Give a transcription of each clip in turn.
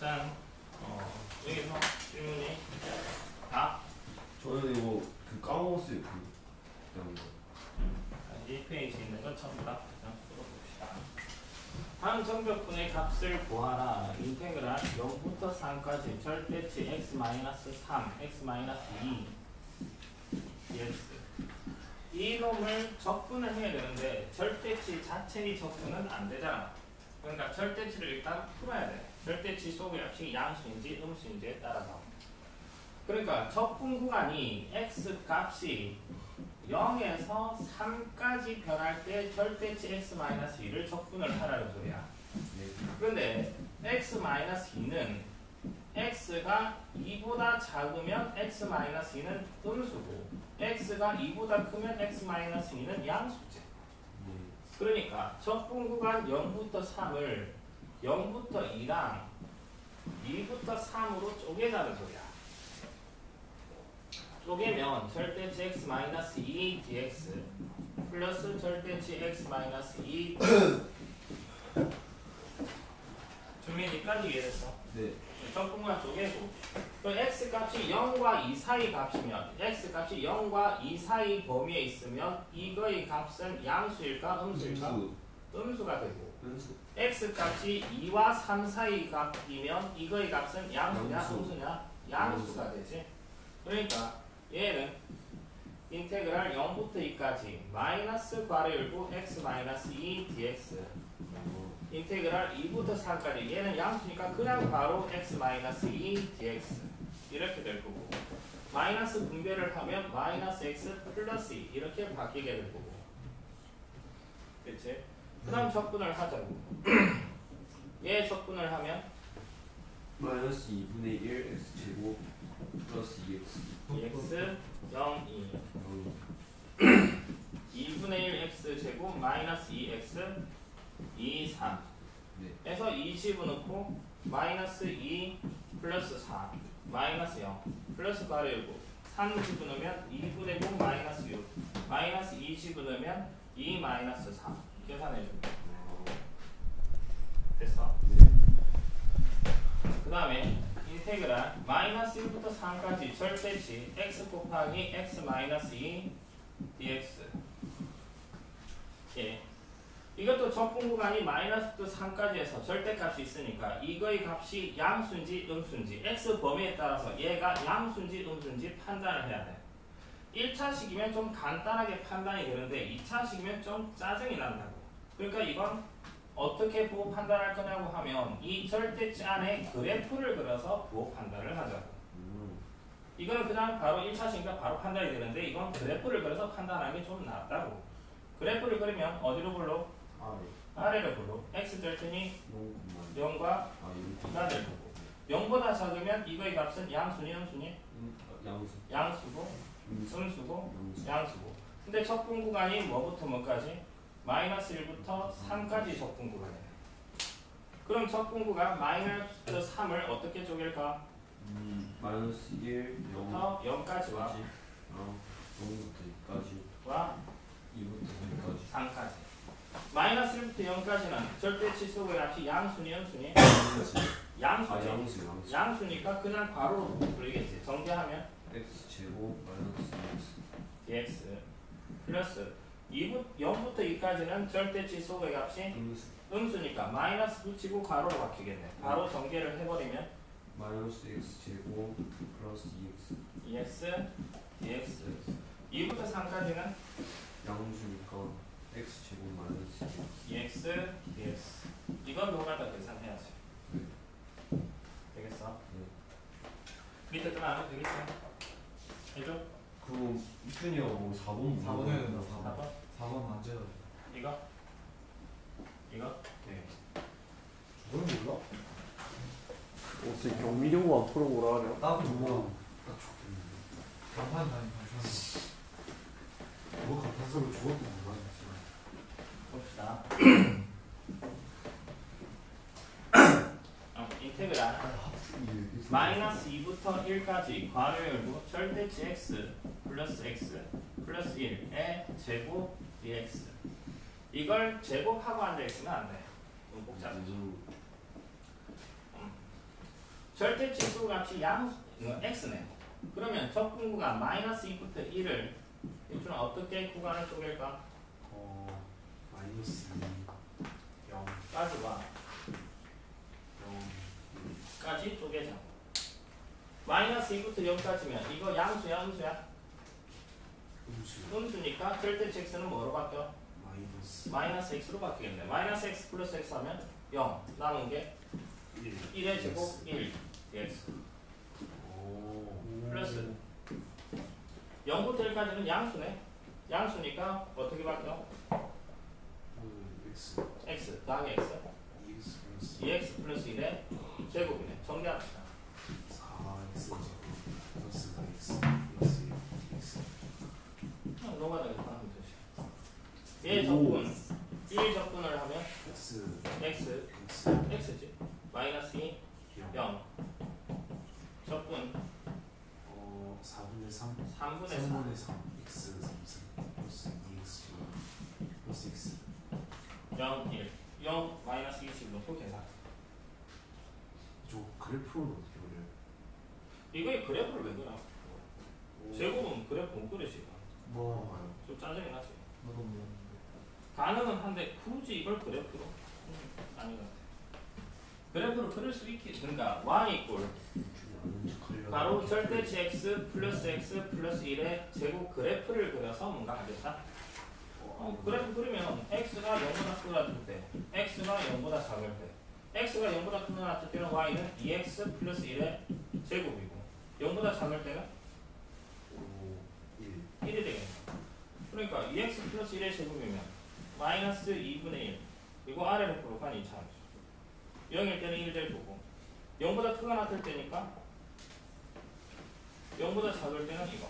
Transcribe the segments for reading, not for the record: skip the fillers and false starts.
일단 여기서 질문이 다 저는 이거 까먹었어요. 그냥 거. 1페이지 있는 건 전부 다 그냥 풀어봅시다. 다음 정벽분의 값을 구하라. 인테그랄 0부터 3까지 절대치 x-3, x-2 dx. 이 놈을 적분을 해야 되는데 절대치 자체의 적분은 안 되잖아. 그러니까 절대치를 일단 풀어야 돼. 절대치 속의 값이 양수인지 음수인지에 따라서. 그러니까 적분 구간이 x 값이 0에서 3까지 변할 때 절대치 x-2를 적분을 하라는 소리야. 그런데 x-2는 x가 2보다 작으면 x-2는 음수고 x가 2보다 크면 x-2는 양수지. 그러니까 적분 구간 0부터 3을 0부터 2랑 2부터 3으로 쪼개자는 소리야. 쪼개면 절대치 x-2 dx 플러스 절대치 x-2 준민이까지 이해됐어? 네. 적분과 쪼개고 그럼 x값이 0과 2 사이 값이면 x값이 0과 2 사이 범위에 있으면 이거의 값은 양수일까 음수일까? 음수가 되고 음수. x값이 2와 3 사이 값이면 이거의 값은 양수냐 양수. 음수냐? 양수가 되지. 그러니까 얘는 인테그랄 0부터 2까지 마이너스 괄호 열고 x-2 dx 인테그랄 2부터 3까지 얘는 양수니까 그냥 바로 x-2 dx 이렇게 될 거고 마이너스 분배를 하면 마이너스 x 플러스 2 이렇게 바뀌게 될 거고 그치? 그 다음 적분을 하자고 얘 적분을 하면 마이너스 2분의 1 x제곱 플러스 2x 2x 0, 2 2분의 1 x제곱 마이너스 2x 2, 3 네. 에서 2 집어넣고 마이너스 2 플러스 4 마이너스 0 플러스 괄호 열고 3 집어넣으면 2분의 9 마이너스 6 마이너스 2 집어넣으면 2 마이너스 4 계산해줍니다. 됐어? 네. 그 다음에 인테그랄 마이너스 1부터 3까지 절대치 x 곱하기 x-2 dx 예. 이것도 적분 구간이 마이너스 3까지 해서 절대값이 있으니까 이거의 값이 양수인지 음수인지 x 범위에 따라서 얘가 양수인지 음수인지 판단을 해야 돼. 1차식이면 좀 간단하게 판단이 되는데 2차식이면 좀 짜증이 난다고. 그러니까 이건 어떻게 부호 판단할 거냐고 하면 이 절대치 안에 그래프를 그려서 부호 판단을 하자고. 이거는 그냥 바로 1차식이니까 바로 판단이 되는데 이건 그래프를 그려서 판단하는 게 좀 낫다고. 그래프를 그리면 어디로 불러? 아래로 불러. x절편이 0과 2가 될 거고 0보다 작으면 이거의 값은 양수니 음수니? 양수고 음수고 양수고. 근데 적분 구간이 뭐부터 뭐까지? 마이너스 1부터 3까지 적분 구간이야. 그럼 적분 구간 마이너스 3을 어떻게 쪼갤까? 마이너스 1, 부터 0까지와 0부터 2까지 와 2부터 3까지 3까지. 마이너스 1부터 0까지는 절대치 속의 값이 양수니 음수니? 양수지. 양수니까 그냥 바로 불리겠지. 정제하면 x제곱 마이너스 dx 플러스 0부터 2까지는 절대치 속의 값이 음수니까 마이너스 붙이고 가로로 바뀌겠네. 바로 전개를 해버리면 마이너스 x제곱 플러스 2x dx 2부터 3까지는 양수니까 x제곱 마이너스 2x dx 이건 노가다 계산해야지. 되겠어? 밑에 좀 안 해도 되겠지? 해줘? 그럼 이준이가 뭐 4번 4번 안 재다. 이거? 네. 뭘 몰라? 혹시 경미경과 풀어보라 하냐? 나도 몰라. 간판 다니 발표하는 뭐 간판서로 죽었도 몰라. 봅시다. 인테그랄 마이너스 2부터 1까지 괄호 열고 절대치 x 플러스 1의 제곱 dx 이걸 제곱하고 앉아있으면 안 돼. 너무 복잡해. 절대 치수 값이 x네. 그러면 적분구가 마이너스 2부터 1을 이쪽은 어떻게 구간을 쪼갤까? 마이너스 0 까지 와. 0 까지 쪼개자. 마이너스 2부터 0까지면 이거 양수야 음수야? 음수 음수니까 절대 x는 뭐로 바뀌어? 마이너스 마이너스 x로 바뀌겠네. 마이너스 x 플러스 x 하면 0 남은 게 1 1의 제곱 1 dx 플러스 0부터 1까지는 양수네. 양수니까 어떻게 바뀌어? x x 더하기 x 2x 플러스 2x 플러스 1의 제곱이네. 정리합시다. 4x 제곱 플러스 4x 플러스 1x 노가다니까 하면 되지. 얘 적분 1 적분을 하면 x x x x지. 마이너스 2 0 적분 4분의 3 3분의 4 3분의 3 x 3 플러스 2x 플러스 x 0 1 0 마이너스 20 놓고 계산. 저 그래프로 어떻게 그려요? 이거의 그래프를 왜 그려? 제곱은 그래프 못 그리지. 뭐 좀 짜증이 나지. 나도 몰랐는데 가능은 한데 굳이 이걸 그래프로? 아닌 것 같아. 그래프를 그릴 수 있기. 그러니까 y 이꼴 바로 절대치 x 플러스 1의 제곱 그래프를 그려서 뭔가 하겠다. 그래프 그리면 x가 0보다 크다 때 x가 0보다 작을 때 x가 0보다 크거나 같을 때는 y는 2x 플러스 1의 제곱이고 0보다 작을 때는 1이 되겠네. 그러니까 2x 플러스 1의 제곱이면 마이너스 2분의 1 이거 아래로 부록한 2차 함수. 0일 때는 1 될 거고 0보다 크거나 같을 때니까 0보다 작을 때는 이거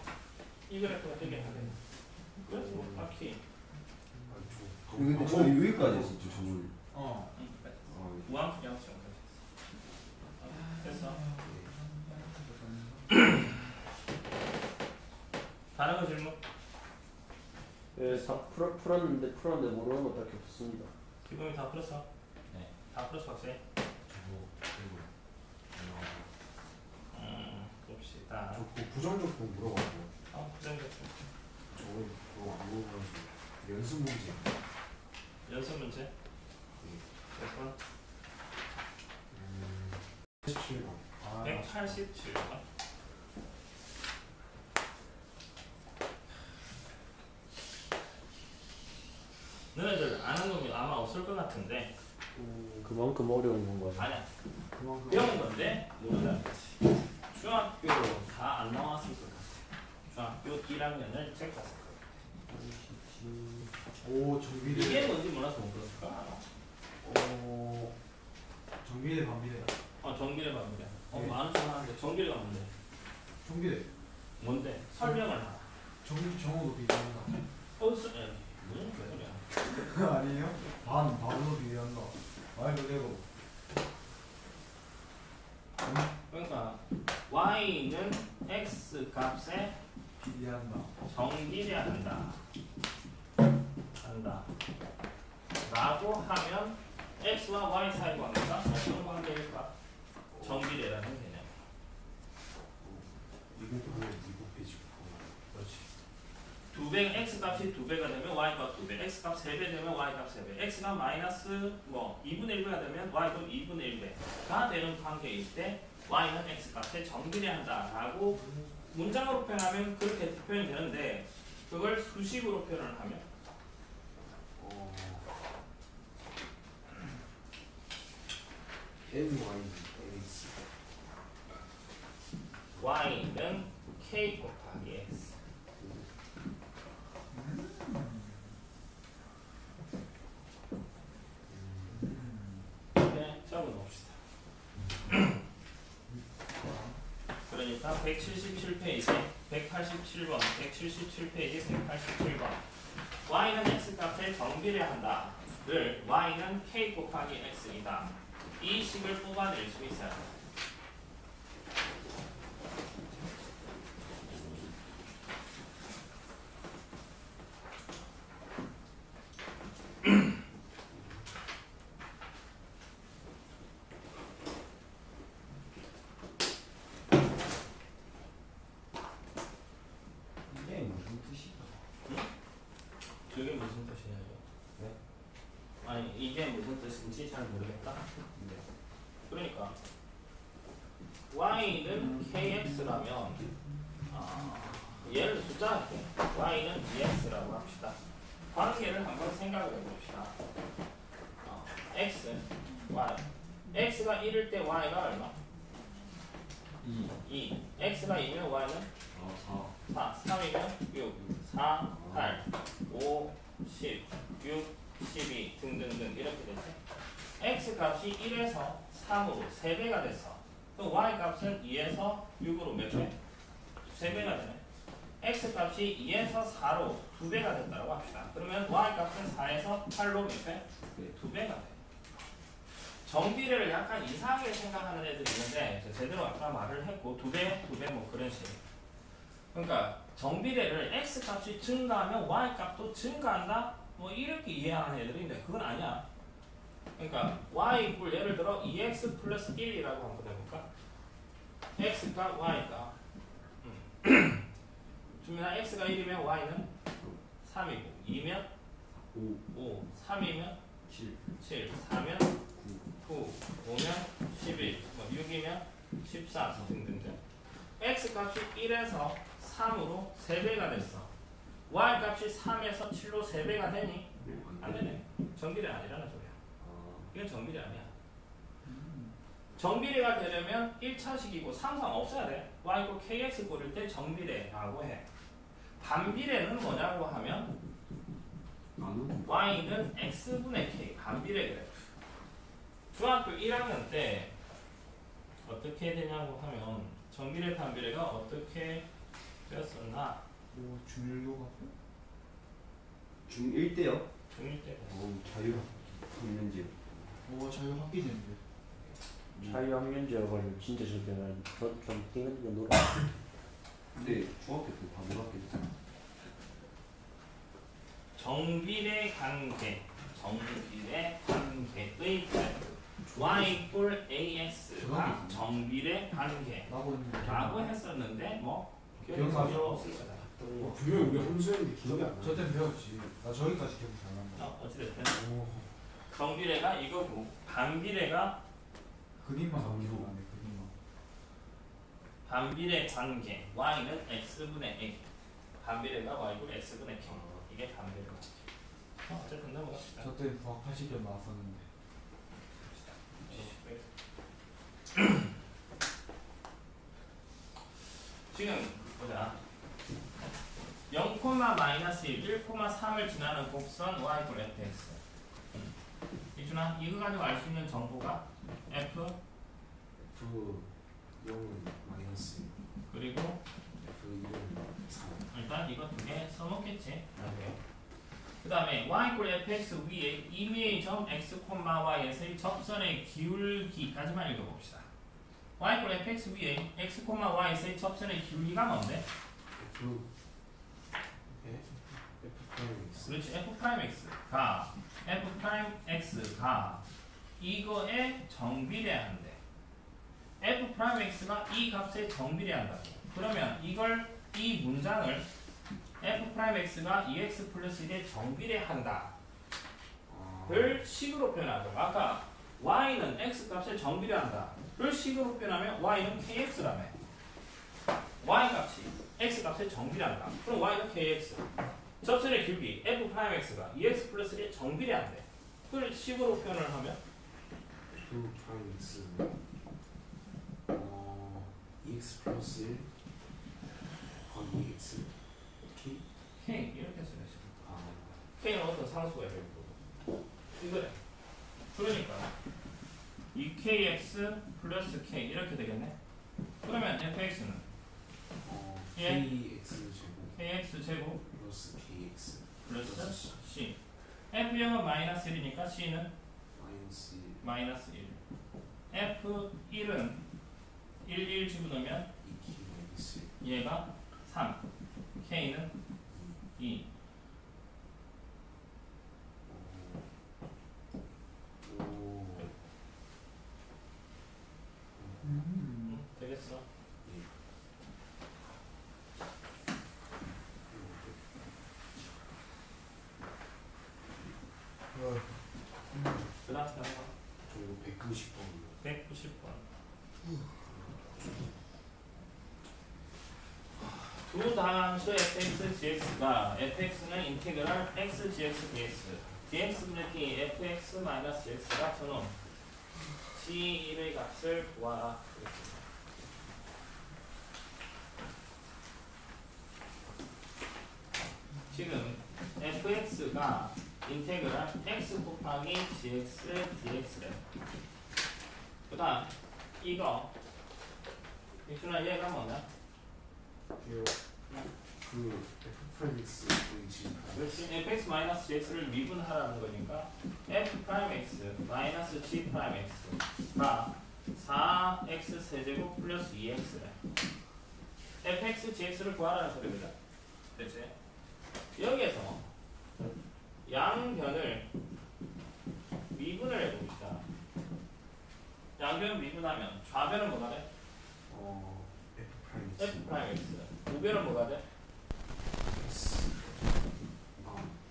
이 그래프가 되게 하겠네. 그래서 뭐 딱히 근데 저 여기까지 했었죠 저는. 무함수 양수형 됐어. 다른 거 질문? 예, 다 풀었는데 모르는 것 밖에 없습니다. 기분이 다 풀었어? 네. 다 풀었어 확실히? 봅시다. 저 부정적분 물어봤고 부정적분. 저거 그거 안 물어봐가지고 연습 문제 연습 문제? 몇 번? 17번 187번. 너네들 아는 놈이 아마 없을 것 같은데 그만큼 어려운 건가요? 아니야. 배운 건데 모른다는 거지. 중학교로 다 안 나왔을 것 같아. 중학교 1학년을 책 봤을 거야. 오 정비례 이게 뭔지 몰라서 못 들었을까? 정비례 반비례 정비례 반비례. 네. 많은 척 하는데 정비례가 뭔데? 정비례 뭔데? 설명을 하라. 정호도 비례한다 무슨 소리야? 아니에요? 반으로 비례한다 말 그대로 그러니까 y는 x 값에 비례한다 정비례한다. 라고 하면 x와 y 사이 관계가 어떤 관계일까? 정비례라는 개념. 이거 보면 이거 빼지고 그렇지. 2배 x 값이 2배가 되면 y 값 2배, x 값 3배 되면 y 값 3배, x가 마이너스 2분의 1배가 되면 y 값 2분의 1배가 되는 관계일 때 y는 x 값에 정비례한다라고 문장으로 표현하면 그렇게 표현이 되는데 그걸 수식으로 표현을 하면 y는 k 곱하기 x. 네, 적어봅시다. 그러니까 177페이지, 187번, 177페이지, 187번. y는 x 값에 정비례한다를 y는 k 곱하기 x이다. 이 식을 뽑아낼 수 있어요. 될지 잘 모르겠다. 그러니까 y는 kx라면 얘를 숫자 할게. y는 ex라고 합시다. 관계를 한번 생각을 해봅시다. x, y. x가 1일 때 y가 얼마? 2. x가 2면 y는 4. 3이면 6. 4, 8, 5, 10, 6, 12 등등등 이렇게 되지. x 값이 1에서 3으로 3배가 됐어. 그럼 y 값은 2에서 6으로 몇 배? 3배가 되네. x 값이 2에서 4로 2배가 됐다고 합시다. 그러면 y 값은 4에서 8로 몇 배? 2배가 돼. 정비례를 약간 이상하게 생각하는 애들이 있는데 제대로 아까 말을 했고 2배, 2배 뭐 그런 식. 그러니까 정비례를 x 값이 증가하면 y 값도 증가한다? 뭐 이렇게 이해하는 애들이 있는데 그건 아니야. 그러니까 y 이꼴 예를 들어 2x 플러스 1이라고 한번 해볼까? x가 y가 주민아 x가 1이면 y는 3이고 2면 5, 3이면 7, 4면 9, 5면 11, 6이면 14 등등등. x 값이 1에서 3으로 3배가 됐어. y 값이 3에서 7로 3배가 되니? 안 되네. 정비례 아니라는 소리야. 이건 정비례 아니야. 정비례가 되려면 1차식이고 상상 없어야 돼. y = kx 고릴 때 정비례라고 해. 반비례는 뭐냐고 하면 y는 x분의 k 반비례 그래. 중학교 1학년 때 어떻게 되냐고 하면 정비례 반비례가 어떻게 되었었나? 뭐 중일교가 중1 때요? 중1 때 자유학년제. 자유학기 되는데. 자유학년제가 진짜 저때는 좀 띵긋띵긋 놀아. 근데 중학교 때 다 놀았겠지. 정비례 관계, 정비례 관계의 y = ax가 정비례 관계라고 라고 했었는데 뭐 기억나죠? 기억이 없을 거다. 분명히 우리 함수했는데 기억이 안 나. 저때 배웠지. 나 저기까지 기억이 잘 난다. 어찌됐든 정비례가 이거고 반비례가 그림만 안 기억 안 해. 그림만. 반비례 관계 y는 x분의 a 반비례가 y = x분의 k 이게 반비례 관계. 어쨌든 넘어갑시다. 저때 부학 80점 나왔었는데. 지금 보자. 0, -1, 1,3을 지나는 곡선 y = fx. 이준아, 이거 가지고 알 수 있는 정보가 f F 0은 마이너스 그리고 F 2은 3. 일단 이거 두 개 써놓겠지. 그 다음에 y = fx 위에 임의의 점 x, y에서의 접선의 기울기까지만 읽어봅시다. y = fx 위에 x, y에서의 접선의 기울기가 뭔데? F 프라임 X. 그렇지. f'x가 f'x가 이거에 정비례한대. f'x가 이 값에 정비례한다고. 그러면 이 문장을 f'x가 2x 플러스 1에 정비례한다 를 식으로 표현하죠. 아까 y는 x 값에 정비례한다 를 식으로 표현하면 y는 kx라며. y 값이 x 값에 정비례한다. 그럼 y는 kx. 접선의 기울기 f'x가 2x 플러스 1에 정비례한대. 그걸 식으로 표현을 하면 F 프라임 X. 2x 플러스 1 곱하기 x k. k 이렇게 쓰겠지. 아, k는 어떤 상수가 이렇게 이거래. 그러니까 2kx 플러스 k 이렇게 되겠네. 그러면 fx는 예. kx 제곱 kx 제곱 플러스 kx 플러스 c. f0은 마이너스 1이니까 c는 마이너스 마이너스 1. f1은 1 집어넣으면 2k 마이너스 얘가 3. k는 2. 되겠어? 그 다음 190번. 두 다함수 fx, gx가 fx는 인테그랄 x, gx, dx dx 분의 fx 마이너스 gx가 저놈 c1의 값을 구하라. 지금 fx가 인테그랄 x 곱하기 gx dx래. 그 다음 이거 이순아 얘가 뭐냐? 이요. 그 F'(x) 보이지? 그렇지. fx 마이너스 gx를 미분하라는 거니까 f'x 마이너스 g'x가 4x 세제곱 플러스 2x래. fx gx를 구하라는 소리입니다. 됐지? 여기에서 양변을 미분을 해봅시다. 양변 미분하면 좌변은 뭐가 돼? F'(x) f'x. 우변은 뭐가 돼? X.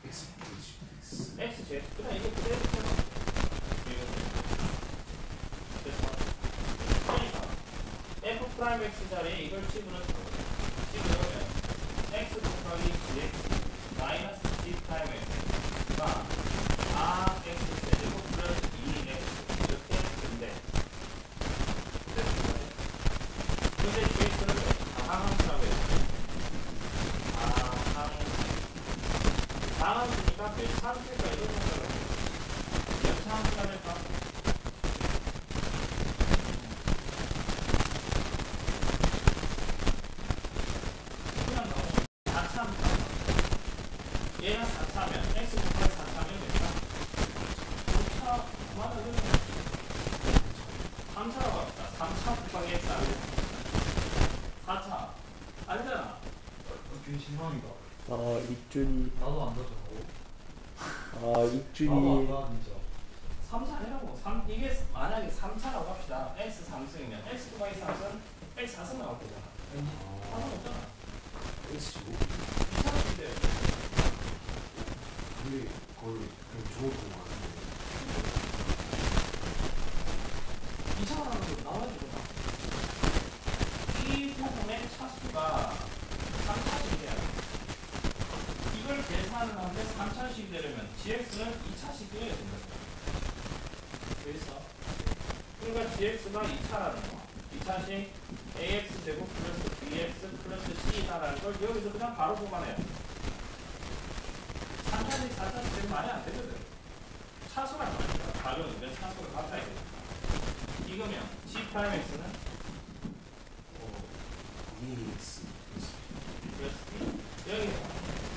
X 보이지? X. x 제 그냥 이거 그대로 해봐. 됐어. 그러니까 f'x 자리에 이걸 집어넣으면 x 곱하기 gx 마이너스 g'x가 4x 세제곱 플러스 2x 이렇게 된대. 근데 gx는 다항함수라고 해요. 다항함수니까 몇 차함수일까 이런 생각을 해요. 몇 차함수라니까 그냥 나오면 4차함수. 얘가 4차면 x 곱하기 4차면 될까? 5차 맞아 그래. 3차라고 합시다. 3차 곱하기 x 아니야? 4차 아니잖아. 준 실망이다. 익준이. 나도 안 가져가고. 나도 안 익준이. 가, 진짜. 3차 아니라고. 이게 만약에 3차라고 합시다. x 3승이면 x 곱하기 3승 x 4승 나올 거잖아. 4승 없잖아. X고 2차는 근데 근데 그걸 그냥 좋은 거 같은데 2차가 나오는 거 나와야 되잖아. 이 부분의 차수가 3차식이야. 이걸 계산을 하는데 3차식이 되려면 gx는 2차식 되어야 된다. 여기서 그러니까 gx가 2차라는 거. 2차식 ax 제곱 플러스 bx 플러스 c다라는 걸 여기서 그냥 바로 보관해요. 3차식 4차식 되면 말이 안 되거든. 차수가 나오니까 가격은 차수가 같아야 돼. 이거면 g'x는 2X 플러스 여기서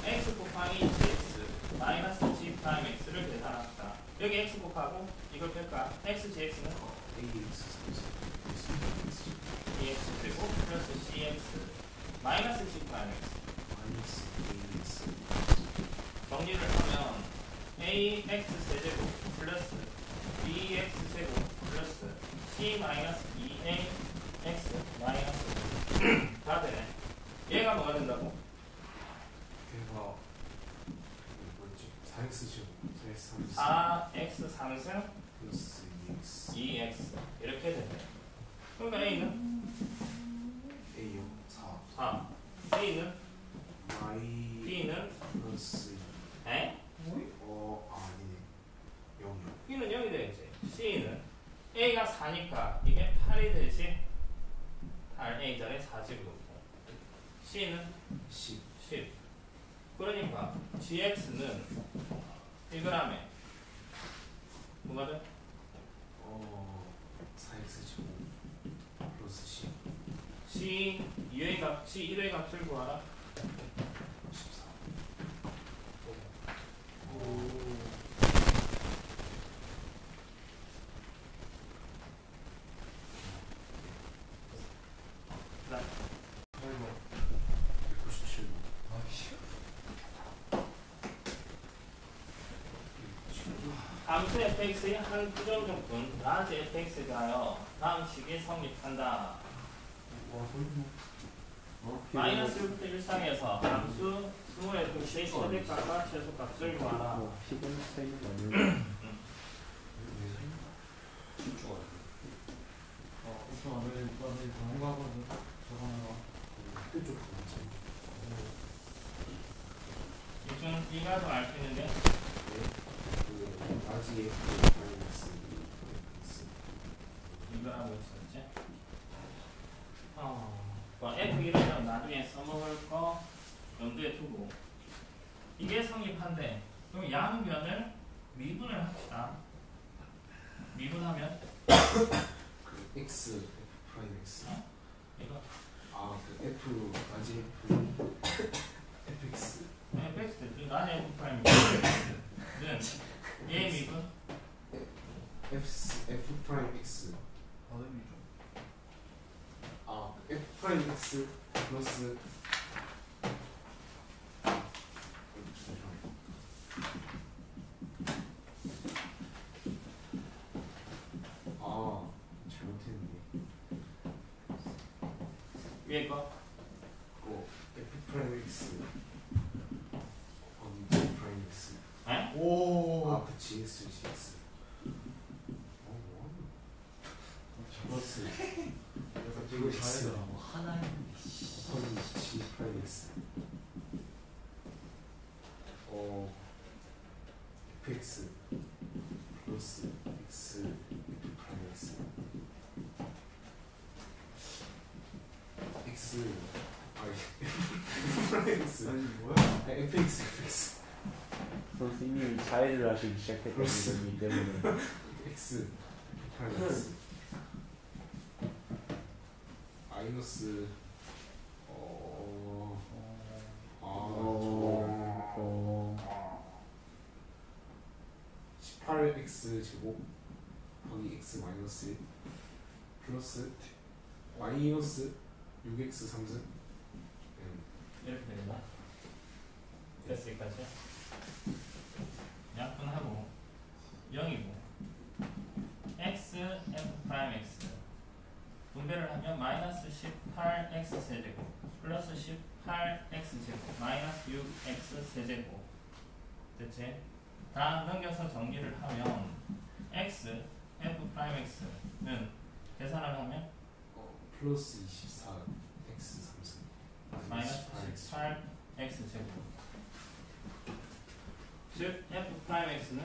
x 곱하기 gx 마이너스 g'x를 계산합시다. 여기 x 곱하고 이걸 뺄까? x gx는 AX 2x 되고 플러스 cx 마이너스 g'x 마이너스 AX 정리를 하면 ax 세제곱 플러스 bx 세곱 플러스 c 마이너스 2ax 마이너스 다 되네. 얘가 뭐가 된다고? 걔가 뭐였지? 4X 제곱 4X 4x 상승 플러스 2X 2x 이렇게 되네. 그러면 a는 A요 4 4 a는 Y b는 플러스 에? 아니네 0이요 b는 0이 되겠지. c는 a가 4니까 이게 8이 되지. 8 a 자리에 4집을 놓고 c는 10 10. 그러니까 gx는 1g에 뭐가 돼? 4X 제곱 플러스 10 c 2의 값, c 1의 값을 구하라. 14 197 아이씨. 함수 fx의 한 부정적분 라지 fx가요 다음 식이 성립한다. 와, 거의 뭐. 마이너스 1부터 1상에서 함수 수의 동시에 최대값과 최소값을 구하라. 시간 차이는 아니고. 집중하라 내일 병원 가거든. 저번에 그쪽 뭐지? 요즘 이가도 알 수 있는데 그 아직 마이너스 x 이거 하고 있었지. 뭐 F1은 나중에 써먹을 거 염두에 두고 이게 성립한데 그럼 양변을 미분을 합시다. 미분하면 그 x f 프라임 x 이거 아그 f 아직 f fx fx 나중에 F 프라임은 얘 미분 f 프라임 x 발음이죠. 아 f 프라임 x 플러스 아 잘못했네. 위에 거 f 프라임 x g 프라임 x 에? 오. 아 그 gx gx 플러스 내가 이거 되게 X. 잘해라. 뭐 하나에 g 프라임 x fx 플러스 x f 프라임 x x 프라임 x 아니 뭐야? fx fx 선생님이 자해를 하시기 시작했기 때문에 x 프라임 x 마이너스 어, 18x 제곱 더하기 x 마이너스 1 플러스 마이너스 6x 3승 이렇게 된다. 됐어 여기까지. 약분하고 0이고 x f 프라임 x 분배를 하면 마이너스 18x 세제곱 플러스 18x 제곱 마이너스 6x 세제곱 됐지? 다 넘겨서 정리를 하면 x f 프라임 x는 계산을 하면 플러스 24x 3승 마이너스 18x 제곱 즉 f 프라임 x는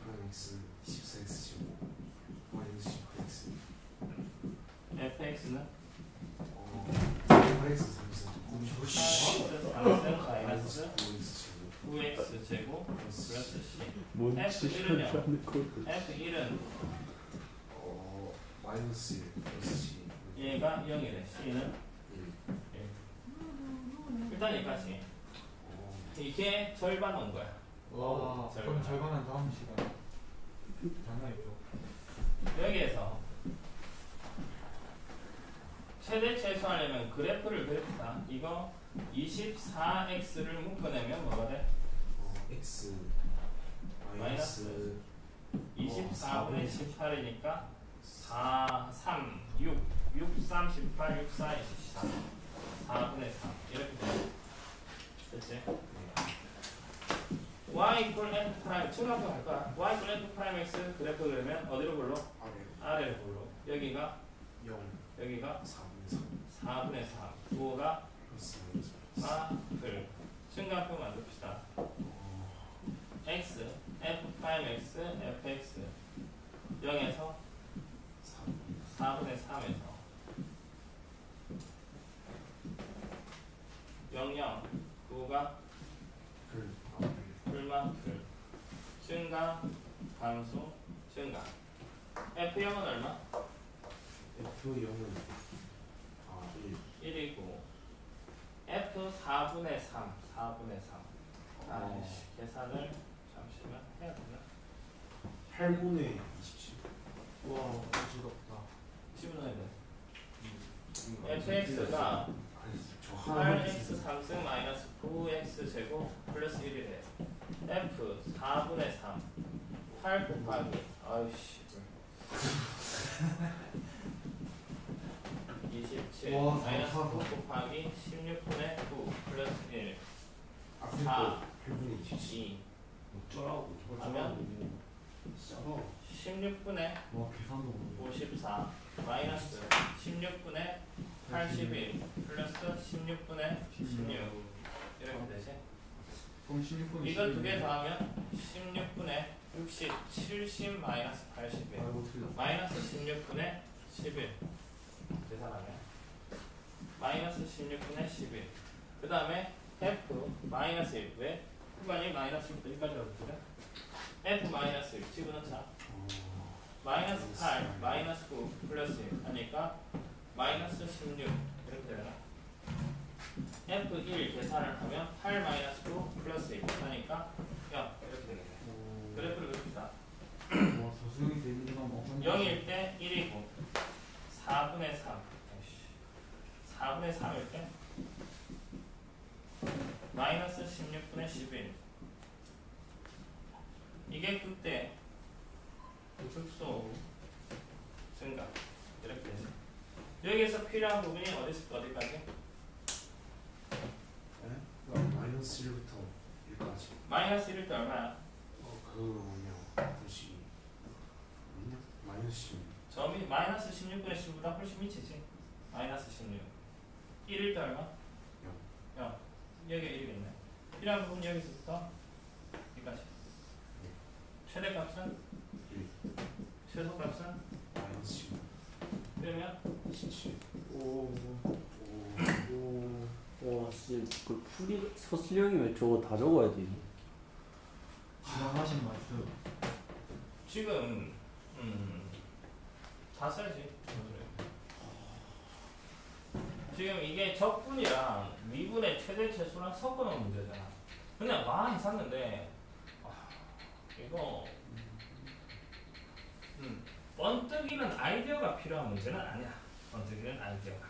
프라임 x 24x 제곱 마이너스 18x fx는 18x 3승 8x 마이너스 5x 제곱 9x 제곱 플러스 c 뭔 짓을 하는 거야. f1은 마이너스 1 플러스 c 얘가 0이래 c는 1 일단 여기까지 이게 절반 온 거야. 와. 절반. 그럼 절반은 다음 시간에. 장난이죠. 여기에서 최대 최소하려면 그래프를 그립시다. 이거 24x를 묶어내면 뭐가 돼? x 마이너스 24분의 18이니까 4, 3, 6, 6, 3, 18, 6, 4, 24 4분의 3 이렇게 돼. 됐지? y 이퀄 f 프라임 초등학교 갈 거야. y 이퀄 f 프라임 x 그래프 그리면 어디로 불러? 아래로 불러. 여기가 0 여기가 4분의 3 4분의 3 9가 플러스 마이너스 4풀 증가표 만듭시다. x f 프라임 x fx 0에서 4분의 3에서 0, 0 9가 풀만풀 증가 감소 증가 f0은 얼마? F0은 1 1이고 f 4분의 3 4분의 3 아이씨 계산을 잠시만 해야 되나? 8분의 27 와, 어지럽다. 10분 해야 돼. fx가 저 하나만 8x 3승 마이너스 9x 제곱 플러스 1이래. f 4분의 3 8 곱하기 아이씨 27 와, 마이너스 9 4. 곱하기 16분의 9 플러스 1 앞에 4 거 8분의 27 2 어쩌라고 하면 싸워 16분의 와, 계산도 못해. 54 마이너스 16분의 81 플러스 16분의 16 이렇게 되지? 그럼 16분 이거 두 개 더하면 16분의 60 70 마이너스 81 아이고 틀렸어. 마이너스 16분의 11 계산하면 마이너스 16분의 11 그 다음에 F 마이너스 1 왜? 후반이 마이너스 1부터 1까지 가거든 F 마이너스 1 집어넣자 마이너스 8 마이너스 9 플러스 1 하니까 마이너스 16 이렇게 되나? F1 계산을 하면 8 마이너스 9 플러스 1 하니까 0 이렇게 되겠네 그래프를 그립시다 와 서수형이 되는 건 엄청 0일 때 1이고 4분의 3 4분의 3일 때 마이너스 16분의 11 이게 그때 극소 증가 이렇게 되죠. 여기에서 필요한 부분이 어디까지? 네? 마이너스 1부터 1까지. 마이너스 1일 때 얼마야? 그거는요. 다시 마이너스 16. 점이 마이너스 16분의 10보다 훨씬 미치지. 마이너스 16 1일 때 얼마? 0 여기가 1이겠네. 필요한 부분 여기서부터 여기까지. 최대값은? 1. 최소값은? 마이너스 16. 그러면 17. 오. 오. 와, 진짜 그 풀이 서술형이면 저거 다 적어야 돼. 지나가신 말씀. 지금 다 써야지. 지금 이게 적분이랑 미분의 최대 최소랑 섞어놓은 문제잖아. 그냥 많이 샀는데 이거 번뜩이는 아이디어가 필요한 문제는 아니야. 번뜩이는 아이디어가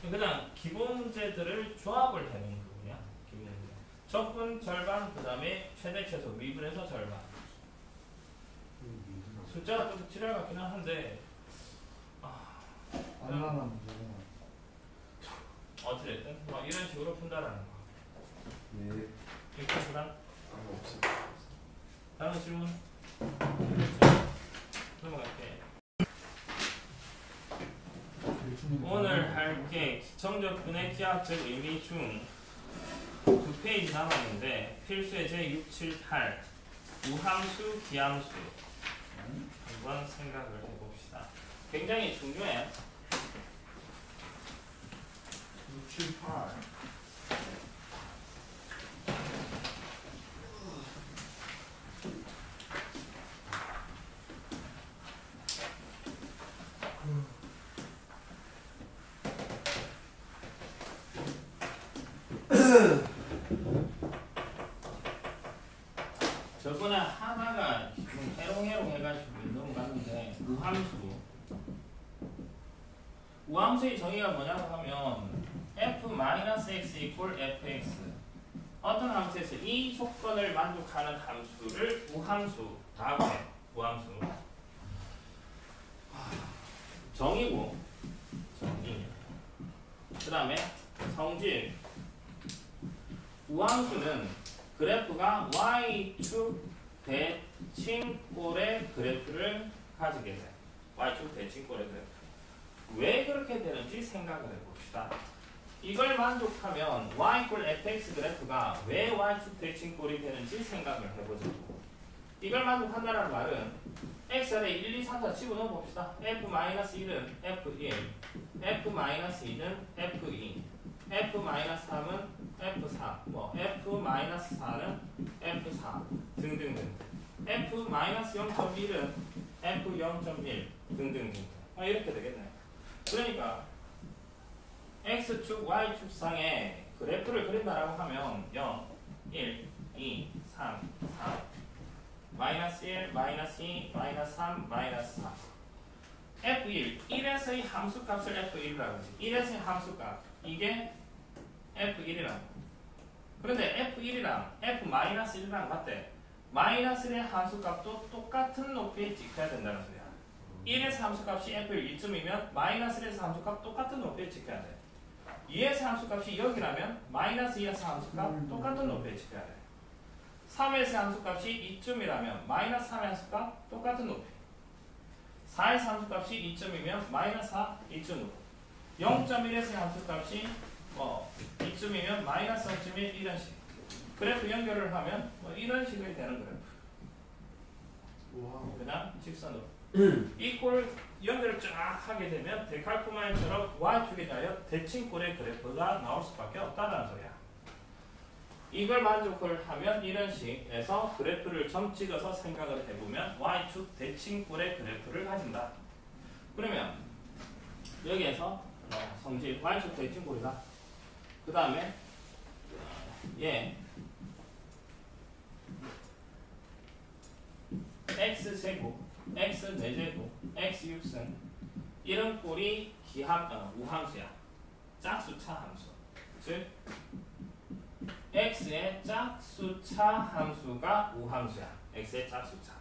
그냥 기본 문제들을 조합을 해놓은 부분이야. 기본 문제. 적분 절반 그 다음에 최대 최소 미분에서 절반. 숫자가 좀 지랄 같기는 한데 알만한 문제구나. 어찌됐든 뭐 이런 식으로 푼다라는 거. 네. 이렇게 푸다. 아무 없어. 다른 질문? 넘어갈게. 오늘 할게 기청적분의 기하학적 의미 중 2페이지 남았는데 필수의 제6, 7, 8 우함수, 기함수 한번 생각을 해봅시다. 굉장히 중요해. 6, 7, 8. 저번에 하나가 좀 해롱해롱 해가지고 넘어갔는데 우함수의 정의가 뭐냐고 하면 f-x equal fx 어떤 함수에서 이 조건을 만족하는 함수를 우함수라고 해. 우함수 정의고 정의 그 다음에 성질 우함수는 그래프가 y축 대칭꼴의 그래프를 가지게 돼. y축 대칭꼴의 그래프. 왜 그렇게 되는지 생각을 해봅시다. 이걸 만족하면 y = fx 그래프가 왜 y축 대칭꼴이 되는지 생각을 해보자고. 이걸 만족한다는 말은 x 아래 1, 2, 3, 4 집어넣어 봅시다. f-1은 f1, f-2는 f2, f-3은 f3, 뭐 f-4는 f4 등등등. f-0.1은 f0.1 등등등. 이렇게 되겠네. 그러니까 x축, y축상에 그래프를 그린다라고 하면 0, 1, 2, 3, 4 마이너스 1, 마이너스 2, 마이너스 3, 마이너스 4 F1, 1에서의 함수값을 F1이라고 하지. 1에서의 함수값 이게 F1이라고. 그런데 F1이랑 F-1이랑 같대. 마이너스 1의 함수값도 똑같은 높이에 찍혀야 된다는 소리야. 1에서 함수값이 F1 2점이면 마이너스 1에서 함수값 똑같은 높이에 찍혀야 돼. 2에서 함수값이 여기라면 마이너스 2에서 함수값 똑같은 높이에 찍혀야 돼. 3에서 함수값이 2점이라면 마이너스 3의 함수값 똑같은 높이. 4에서 함수값이 2점이면 마이너스 4, 2점으로 0.1에서 함수값이 2점이면 마이너스 0.1 이런 식 그래프 연결을 하면 이런 식이 되는 그래프 와우. 그냥 직선으로 이 꼴 연결을 쫙 하게 되면 데칼코마니처럼 y축에 대하여 대칭꼴의 그래프가 나올 수밖에 없다는 소리야. 이걸 만족을 하면 이런 식에서 그래프를 점 찍어서 생각을 해보면 y축 대칭꼴의 그래프를 가진다. 그러면 여기에서 성질 y축 대칭꼴이다. 그 다음에 얘 x제곱, x4제곱, x6승 이런 꼴이 우함수야. 짝수차 함수. 즉 x의 짝수차 함수가 우함수야. x의 짝수차.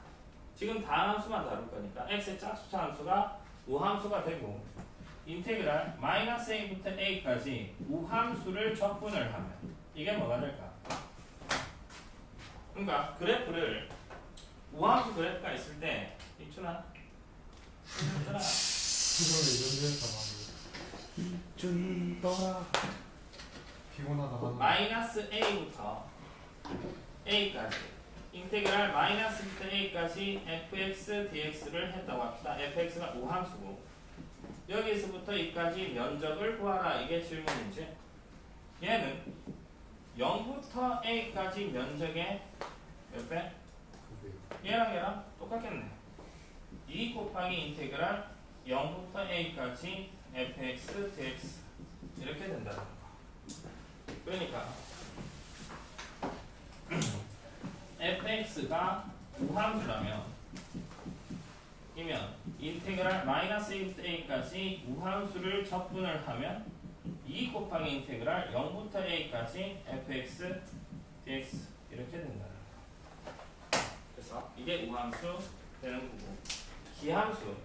지금 다음 함수만 다룰 거니까 x의 짝수차 함수가 우함수가 되고 인테그랄 마이너스 a부터 a까지 우함수를 적분을 하면 이게 뭐가 될까? 그러니까 그래프를 우함수 그래프가 있을 때 이춘아 얘들아 피곤하다 하는 마이너스 a부터 a까지 인테그랄 마이너스부터 a까지 fx dx를 했다고 합시다. fx가 우함수고 여기서부터 이까지 면적을 구하라 이게 질문이지. 얘는 0부터 a까지 면적의 몇 배? 얘랑 똑같겠네. 2 곱하기 인테그랄 0부터 a까지 fx dx 이렇게 된다는 거. 그러니까 fx가 우함수라면 이면 인테그랄 마이너스 a부터 a까지 우함수를 적분을 하면 2 곱하기 인테그랄 0부터 a까지 fx dx 이렇게 된다는 거. 그래서 이게 우함수 되는 거고 기함수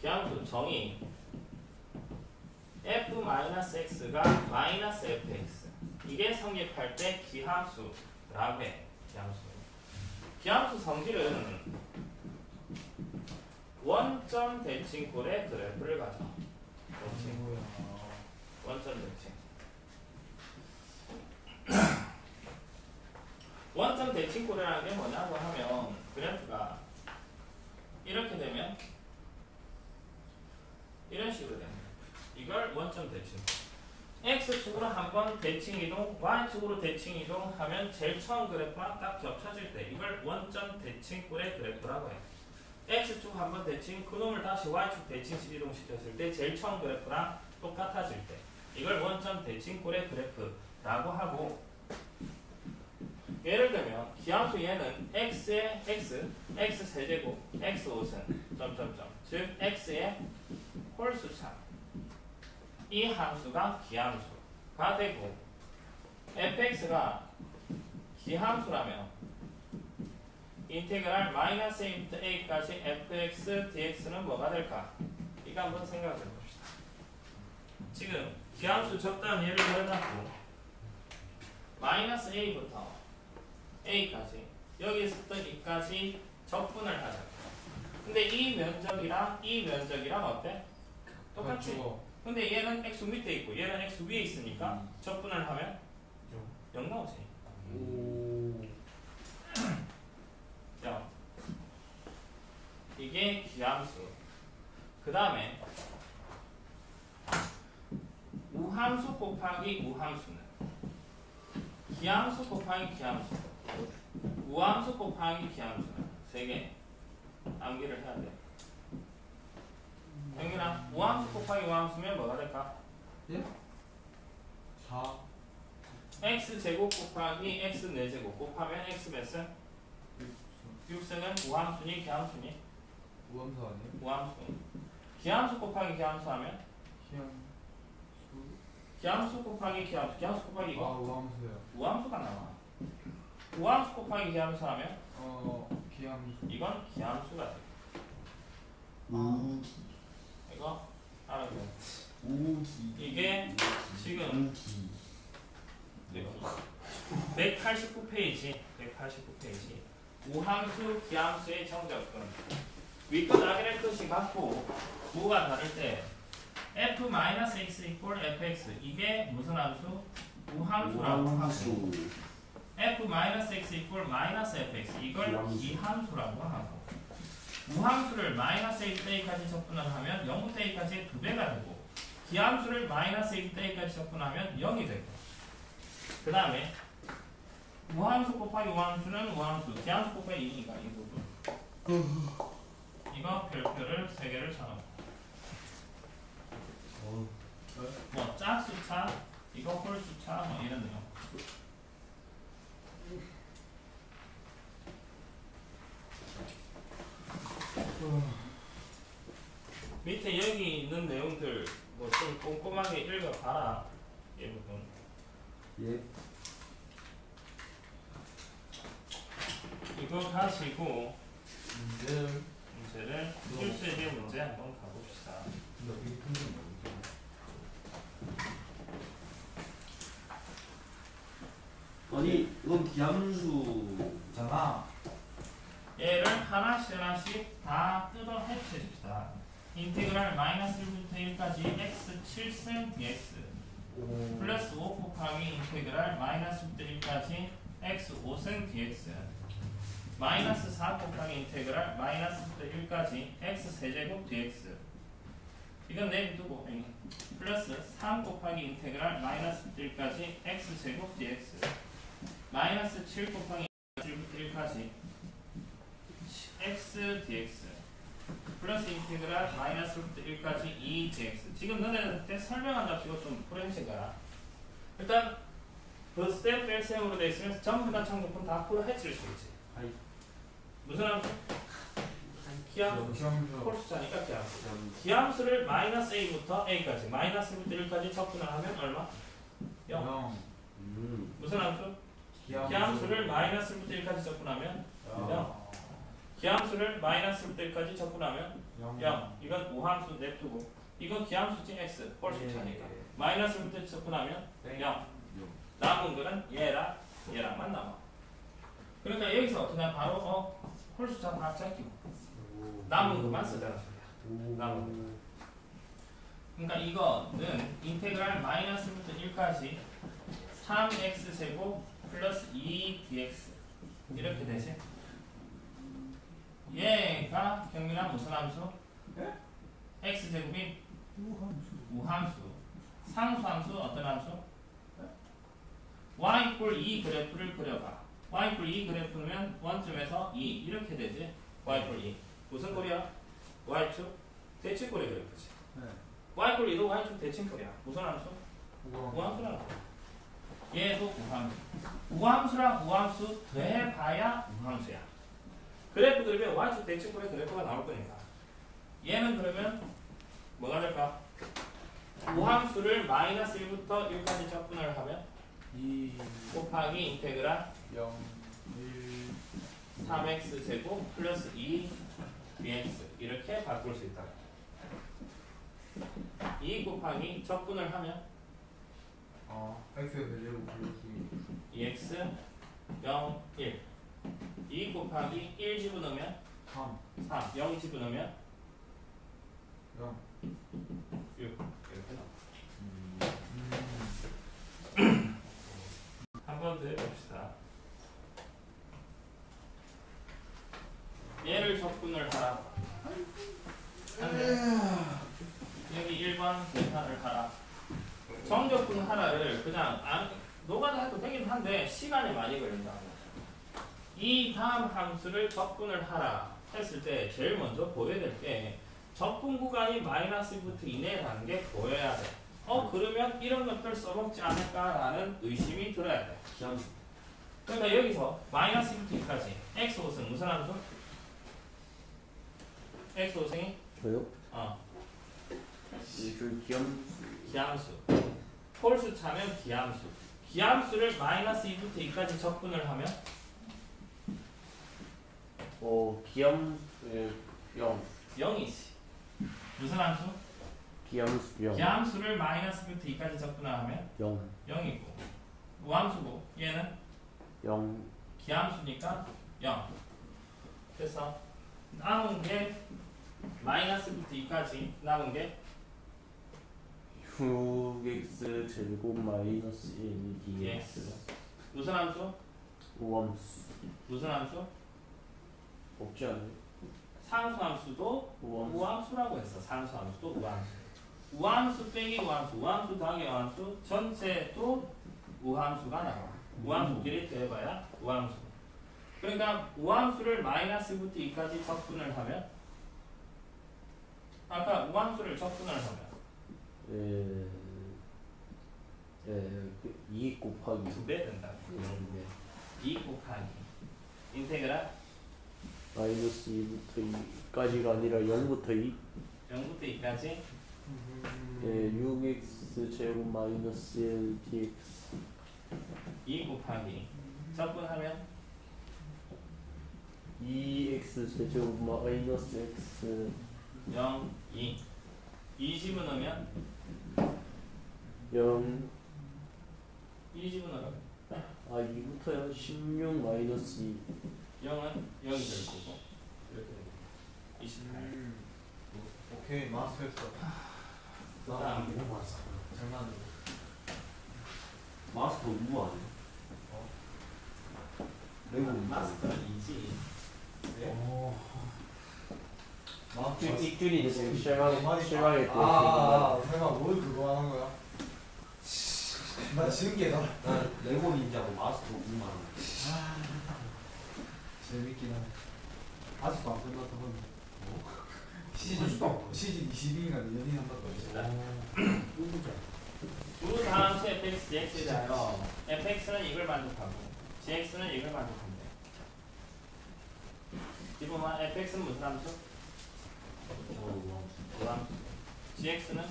기함수 정의 f-x가 마이너스 fx 이게 성립할 때 기함수라고 해. 기함수 성질은 원점 대칭꼴의 그래프를 가져. 대칭. 원점 대칭. 원점 대칭꼴이라는 게 뭐냐고 하면 그래프가 이렇게 되면 이런 식으로 됩니다. 이걸 원점 대칭. x축으로 한번 대칭 이동, y축으로 대칭 이동하면 제일 처음 그래프랑 딱 겹쳐질 때 이걸 원점 대칭꼴의 그래프라고 해. x축 한번 대칭, 그놈을 다시 y축 대칭 이동시켰을 때 제일 처음 그래프랑 똑같아질 때 이걸 원점 대칭꼴의 그래프라고 하고 예를 들면 기함수 얘는 x의 x, x4제곱, x5승, 점점점 즉 x의 홀수차 이 함수가 기함수가 되고 fx가 기함수라면 인테그랄 마이너스 a부터 a까지 fx dx는 뭐가 될까? 이거 한번 생각해 봅시다. 지금 기함수 적당한 예를 들어놨고 마이너스 a부터 a까지 여기서부터 이까지 적분을 하자. 근데 이 면적이랑 어때? 똑같지? 근데 얘는 x 밑에 있고 얘는 x 위에 있으니까 적분을 하면 0 나오지. 자, 이게 기함수. 그 다음에 우함수 곱하기 우함수는 기함수 곱하기 기함수, 우함수 곱하기 기함수는 세 개 암기를 해야 돼. 형이랑 우함수 곱하기 우함수면 뭐가 될까? 예? 4 x제곱 곱하기 x4제곱 곱하면 x 몇 승? 6승은 우함수니 기함수니? 우함수 아니에요? 우함수. 기함수 곱하기 기함수 하면? 기함수 곱하기 기함수. 기함수 곱하기 아 이거? 우함수요. 우함수가 나와. 우함수 곱하기 기함수 하면? 기함수. 이건 기함수가 돼. 이거 알아둬. 우기. 이게 지금 우기. 189페이지 우함수, 기함수의 정적분. 윗것 아래의 것이 같고 무가 다를 때 f-x equal fx 이게 무슨 함수? 우함수라고 하고 우함수. f-x equal fx 이걸 기함수. 기함수라고 하고 우함수를 -a까지 접근을 하면 0부터 a까지 2배가 되고 기함수를 -a까지 접근하면 0이 되고 그 다음에 우함수 곱하기 우함수는 우함수 기함수 곱하기 2니까 이 부분 이거 별표를 3개를 쳐놓고 뭐 짝수차 이거 홀수차 뭐 이런 내용 밑에 여기 있는 내용들 뭐 좀 꼼꼼하게 읽어봐라 이 부분 예. 이거 가지고 문제를 문제를 필수의 문제 한번 가봅시다. 근데 이게 큰건 뭐지? 아니 이건 기함수잖아. 얘를 하나씩 다 뜯어 해봅시다. 인테그랄 -1부터 1까지 x 7승 dx 플러스 5 곱하기 인테그랄 -1부터 1까지 x 5승 dx 마이너스 4 곱하기 인테그랄 -부터 1까지 x 세제곱 dx 이건 내비두고 플러스 3 곱하기 인테그랄 -부터 1까지 x 제곱 dx 마이너스 7 곱하기 1부터 1까지 x dx 플러스 인테그랄 -부터 1까지 2 dx 지금 너네한테 설명한답시고 좀 풀어주시거라. 일단 그 스텝 뺄셈으로 되어 있으면 전부 다 청구품 다 풀어 해칠 수 있지. 아이. 무슨 함수? 기함수 기함수 홀수차니까 기함수 기함수를 -a부터 a까지 -1부터 1까지 접근을 하면 얼마? 0 무슨 함수? 기함수를 -부터 1까지 접근하면 0 기함수를 -부터 1까지 접근하면 0 이건 우함수 냅두고 이건 기함수지 x 홀수차니까 -부터 접근하면 0 남은 거는 얘랑만 남아. 그러니까 여기서 그냥 바로 홀수차 다 잡히고 남은 것만 쓰자는 소리야. 남은 거. 그러니까 이거는 인테그랄 -부터 1까지 3x 제곱 플러스 2dx 이렇게 되지. 얘가 경민한 무슨 함수? x 제곱이 우함수. 상수함수 어떤 함수? y = 2 그래프를 그려봐. y = 2 그래프면 원점에서 2 이렇게 되지. y = 2 무슨 꼴이야? y축 대칭꼴의 그래프지. y = 2도 y축 대칭꼴이야. 무슨 함수? 우함수라는 거. 얘도 우함수. 우함수랑 우함수 더해봐야 우함수야. 그래프 그리면 y축 대칭꼴의 그래프가 나올 거니까. 얘는 그러면 뭐가 될까? 우함수를 -1부터 1까지 접근을 하면 2 곱하기 인테그랄 0 1 3x 제곱 플러스 2 dx 이렇게 바꿀 수 있다. 2 곱하기 접근을 하면 x 제곱 플러스 2x 0 1 2 곱하기 1 집어넣으면 3 3 0 집어넣으면 0 6 이렇게 나와. 한 번 더 해봅시다. 얘를 접근을 하라. 여기 1번 계산을 하라. 정적분 하나를 그냥 노가다 해도 되긴 한데 시간이 많이 걸린다. 이 다음 함수를 접근을 하라 했을 때 제일 먼저 보여야 될 게 접근 구간이 -부터 이내라는 게 보여야 돼. 그러면 이런 것들 써먹지 않을까라는 의심이 들어야 돼. 기함수. 그러니까 여기서 -부터 2까지 x5승 무슨 함수? x5승이? 저요? 저 기함수. 홀수 차면 기함수. 기함수를 -2부터 2까지 접근을 하면 기함 0 0이지. 무슨 함수? 기함수 0. 기함수를 마이너스부터 2까지 접근하면 0. 0이고 우함수고 얘는 0. 기함수니까 0. 그래서 남은 게 마이너스부터 2까지 남은 게 6x 제곱 마이너스 1 dx. 무슨 함수? 우함수. 무슨 함수? 없지 않아요? 상수함수도 우함수. 우함수라고 했어. 상수함수도 우함수. 우함수 빼기 우함수, 우함수 더하기 우함수 전체도 우함수가 나와. 우함수끼리 더해봐야 우함수. 그러니까 우함수를 마이너스부터 2까지 적분을 하면 아까 우함수를 적분을 하면 2 곱하기 2배 된다고. 2 곱하기 인테그랄 마이너스 2부터 2까지가 아니라 0부터 2. 0부터 2까지 6x 제곱 마이너스 1 dx. 2 곱하기 적분하면 2x 제곱 마이너스 x 0, 2 집어넣으면 0. 2 집어넣으면 2부터요. 16 마이너스 2. 0은 0이 될 거고 이렇게 됩니다. 28 오케이 마스터했어. 나 이거 맞았어. 장난. 마스터 우 아니야? 레고 마스터는 2지. 입줄이 이제 실망했고 설마 뭘 그거 하는 거야? 나 신기하다. 나 레고 닌자고 마스터 우만. 재밌긴 하네. 아직도 안 끝났다 건데. 시즌 20인가 연인한다고 했어. 두 다함수 fx, gx잖아요. fx는 이걸 만족하고 gx는 이걸 만족한대. 이번만 fx는 무슨 함수? 우함수. gx는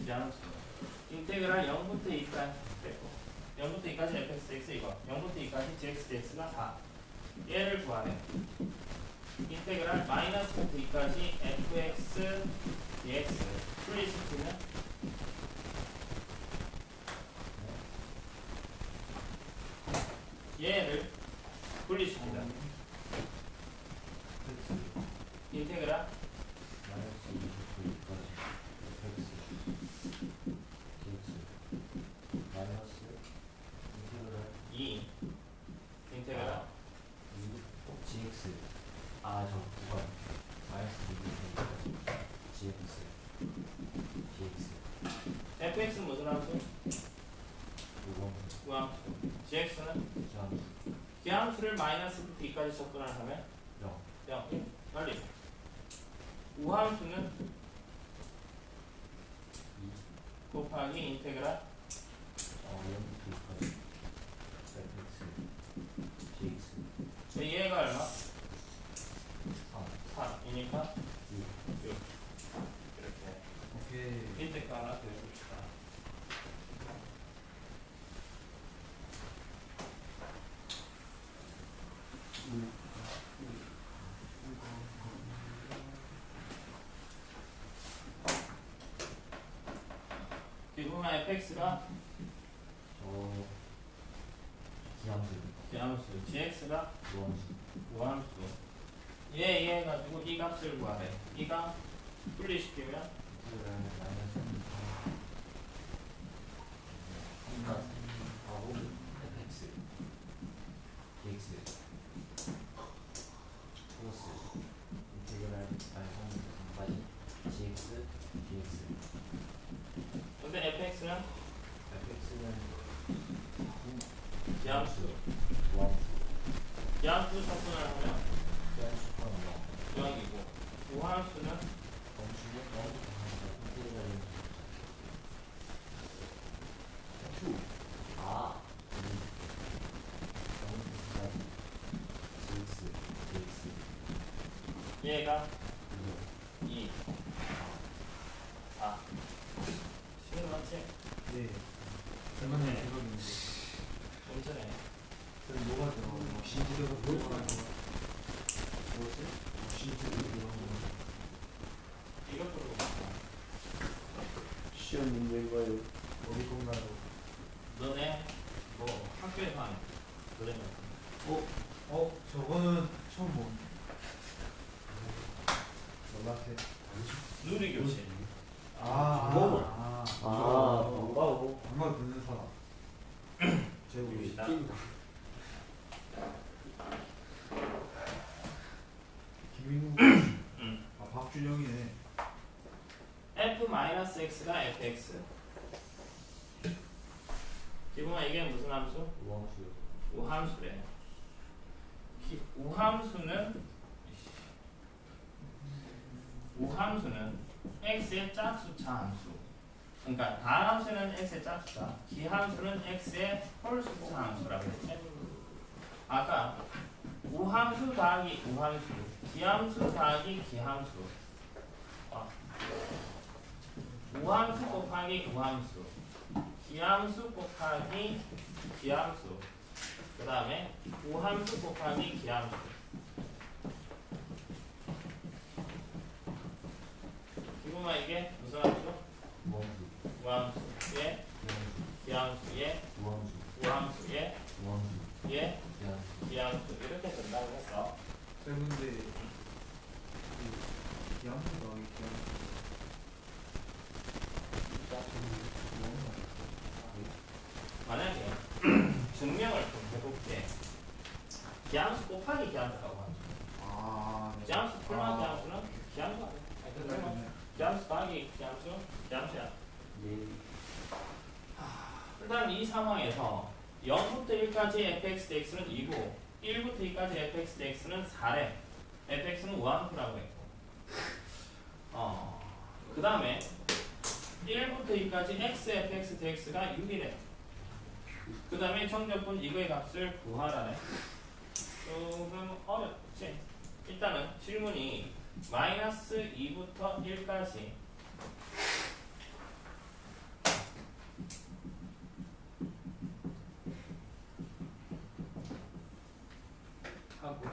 기함수. 인테그랄 0부터 2까지 뺐고 0부터 2까지 fx, dx 이거 0부터 2까지 gx, dx가 4. 얘를 구하래. 인테그랄 마이너스부터 2까지 fx, dx 분리시키면 얘를 분리시키자. 인테그랄 마이너스 2부터 2까지 fx dx 마이너스 인테그랄 2 인테그랄 2 gx 저 구간 마이너스 2부터 2까지 gx dx fx는 무슨 함수? 우함수. gx는 기함수를 마이너스부터 2까지 접근을 하면 0. 빨리. 우함수는 곱하기 인테그랄 0부터 2까지 fx dx 얘가 얼마? 3 3이니까 6 6 이렇게 오케이. 밑에 거 하나 더 해봅시다. 기분만 fx가 기함수, gx가 우함수. 얘 가지고 이 값을 구하래. 이가 분리시키면 근데 fx는 기함수. 기함수 접근을 하면 0이고 우함수는 얘가 2 4 쉬운 거 맞지? 네. 장난이 대박인데. 괜찮네. 그럼 뭐가 들어? 뭐 신지대가 들어가는 거. 뭐지? 신지대가 들어가는 거. 이것도 그렇고 시험 문제인가요? 어디 건가요? 너네 뭐 학교에서 하는 그러면 저거는 처음 본. 연락해. 누리교실. 방법을. 뭔가고? 방법 듣는 사람. 제국이. 봅시다. 김민우. 박준영이네. f-x가 fx. 기분아 이게 무슨 함수? 우함수요. 우함수래. 우함수는 x의 짝수차 함수. 그러니까 단함수는 x의 짝수차, 기함수는 x의 홀수차 함수라고 했지. 아까 우함수 더하기 우함수, 기함수 더하기 기함수, 우함수 곱하기 우함수, 기함수 곱하기 기함수, 그 다음에 우함수 곱하기 기함수. 이거만 이게 무슨 함수? 우함수. 우함수에 기함수에 우함수. 우함수에 우함수. 예 그냥 기함수 이렇게 된다고 했어. 근데 기한수가 기한수. 만약에 증명을 좀 해볼게. 기함수 곱하기 기함수라고 하죠. 네. 기함수 풀만 기함수는 기함수 아니야. 기함수 더하기 기함수 기함수야. 예. 일단 이 상황에서 0부터 1까지 fx dx는 2고 1부터 2까지 fx dx는 4래. fx는 우함수라고 했고 그 다음에 1부터 2까지 x fx dx가 6이래. 그 다음에 정적분 이거의 값을 구하라네. 조금 어렵지. 일단은 질문이 마이너스 2부터 1까지 하고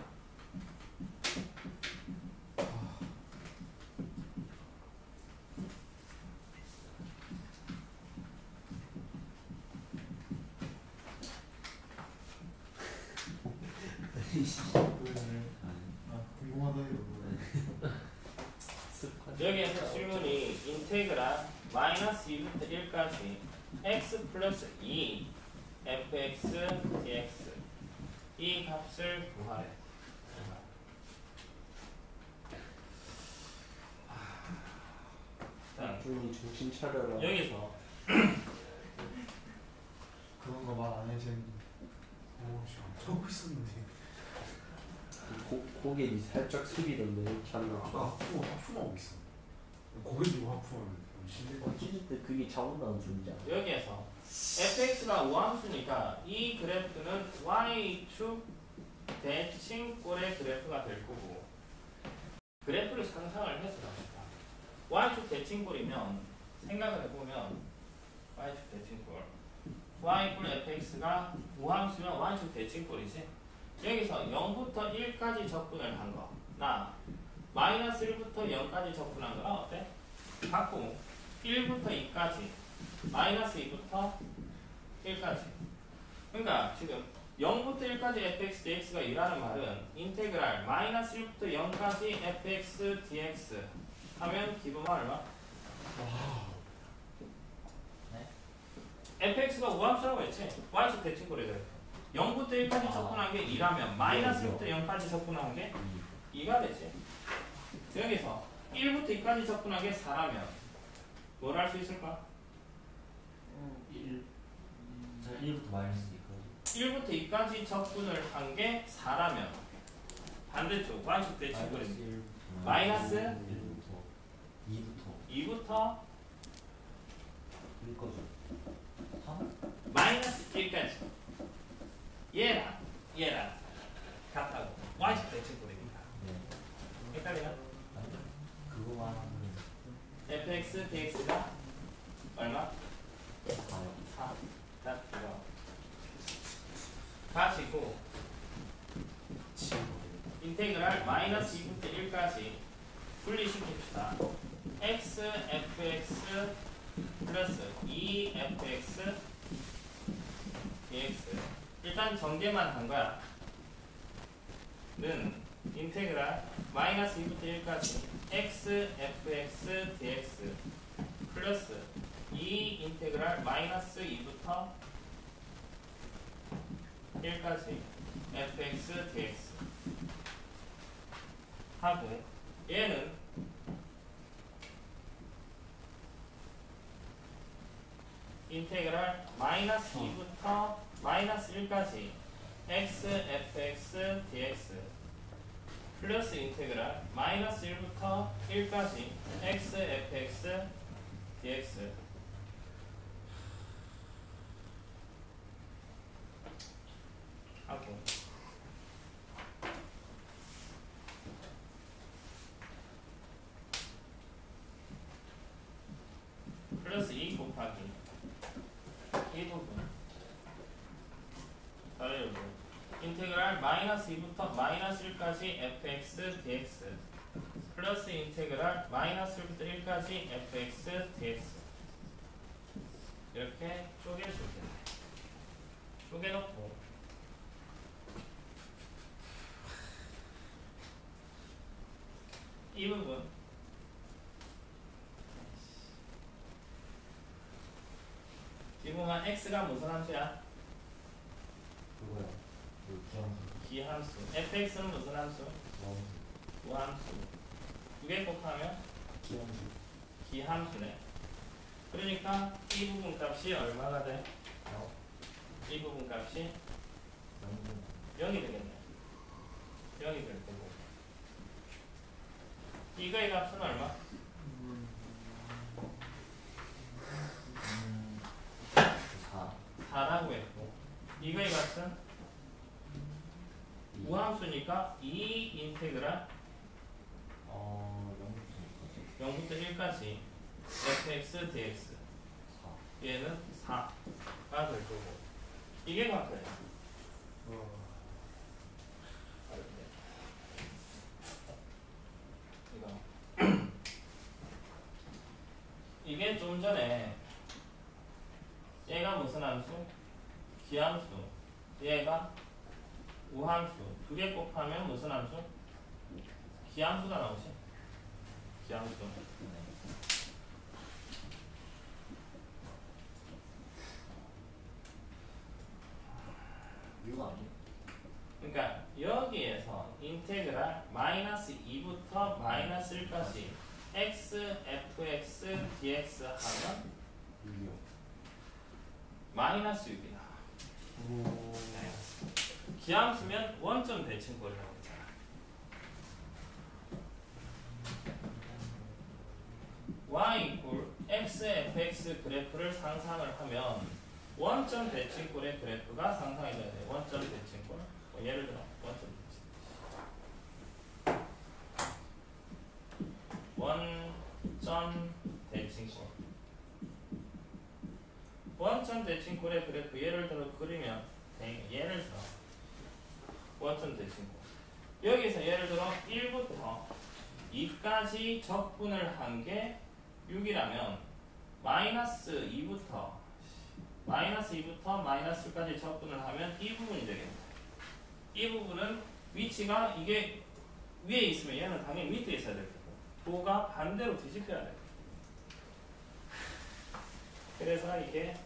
궁금하다 이거. 여기에서 질문이 인테그랄 마이너스 2부터 1까지 x 플러스 2 fx dx 이 값을 구하래. 자, 준이 정신 차려라. 여기서 그런 거 말 안 해, 쟤는. 적고 있었는데. 고개니 살짝 숙이던데 자는 아까 거. 하품하고 있어. 고개 들고 하품하면 심해. 찢을 때 그게 자원다는 소리잖아. 여기에서 fx가 우함수니까 이 그래프는 y축 대칭꼴의 그래프가 될 거고, 그래프를 상상을 해서 갑시다. y축 대칭꼴이면 생각을 해보면 y축 대칭꼴 y꼴 fx가 우함수면 y축 대칭꼴이지. 여기서 0부터 1까지 접근을 한 거, 나 마이너스 1부터 0까지 접근한 거랑 어때? 같고 1부터 2까지 마이너스 2부터 1까지. 그러니까 지금 0부터 1까지 fx dx가 2라는 말은 인테그랄 마이너스 1부터 0까지 fx dx 하면 기본 얼마? 네. fx가 우함수라고 했지? y축 대칭꼴이래. 0부터 1까지 접근한 게 2라면 마이너스 1부터 0까지 접근한 게 2가 되지. 여기서 1부터 2까지 접근한 게 4라면 뭘 할 수 있을까? 1부터 마이너스 1부터 2까지 접근을 한 게 4라면 반대쪽 y축 대칭꼴입니다. 마이너스 1부터 2부터 2부터 1까지 3? 마이너스 1까지 얘랑 같다고 y축 대칭꼴입니다. 네. 헷갈리나? 그거만 fx dx가 얼마? 4요. 4. 자, 이거 가지고 인테그랄 마이너스 2부터 1까지 분리시킵시다. x fx 플러스 2fx dx. 일단 정제만 한 거야. 는 인테그랄 마이너스 2부터 1까지 x fx dx 플러스 2 인테그랄 마이너스 2부터 1까지 fx dx 하고 얘는 인테그랄 마이너스 2부터 마이너스 1까지 x fx dx 플러스 인테그랄 마이너스 1부터 1까지 x fx dx 하고 플러스 2 곱하기 이 부분 다른 인테그랄 마이너스 2부터 마이너스 1까지 fx dx 플러스 인테그랄 마이너스 1부터 1까지 fx dx 이렇게 쪼개줄게. 쪼개놓고 이 부분 기본한 x가 무슨 함수야? 그거야. 그 기함수. 기함수. fx는 무슨 함수? 우함수. 두 개 곱하면 기함수. 기함수네. 그러니까 이 부분 값이 얼마가 돼? 이 부분 값이 0이 되겠네. 0이 될 거고. 이거의 값은 얼마? 4라고 했고 이거의 값은 우함수니까 2 인테그랄 0부터 1까지 fx dx 얘는 4가 될 거고 이게 같아요. 이거 이게 좀 전에 얘가 무슨 함수? 기함수. 얘가 우함수. 두 개 곱하면 무슨 함수? 기함수가 나오지. 기함수. 이거 아니야? 그러니까 여기에서 인테그랄 마이너스 2부터 마이너스 1까지 x fx dx 하면 6이요. 마이너스 6이다. 기함수면 원점 대칭꼴을 하고 있잖아. y 이퀄 x fx 그래프를 상상을 하면 원점 대칭꼴의 그래프가 상상이 돼야 돼. 원점 대칭꼴. 뭐 예를 들어 원점 대칭꼴. 원점 대칭꼴. 원점 대칭꼴의 그래프 예를 들어 그리면 예를 들어 원점 대칭꼴 여기서 예를 들어 1부터 2까지 적분을 한 게 6이라면 마이너스 2부터 마이너스 1까지 적분을 하면 이 부분이 되겠다. 이 부분은 위치가 이게 위에 있으면 얘는 당연히 밑에 있어야 될 거고 도가 반대로 뒤집혀야 돼. 그래서 이게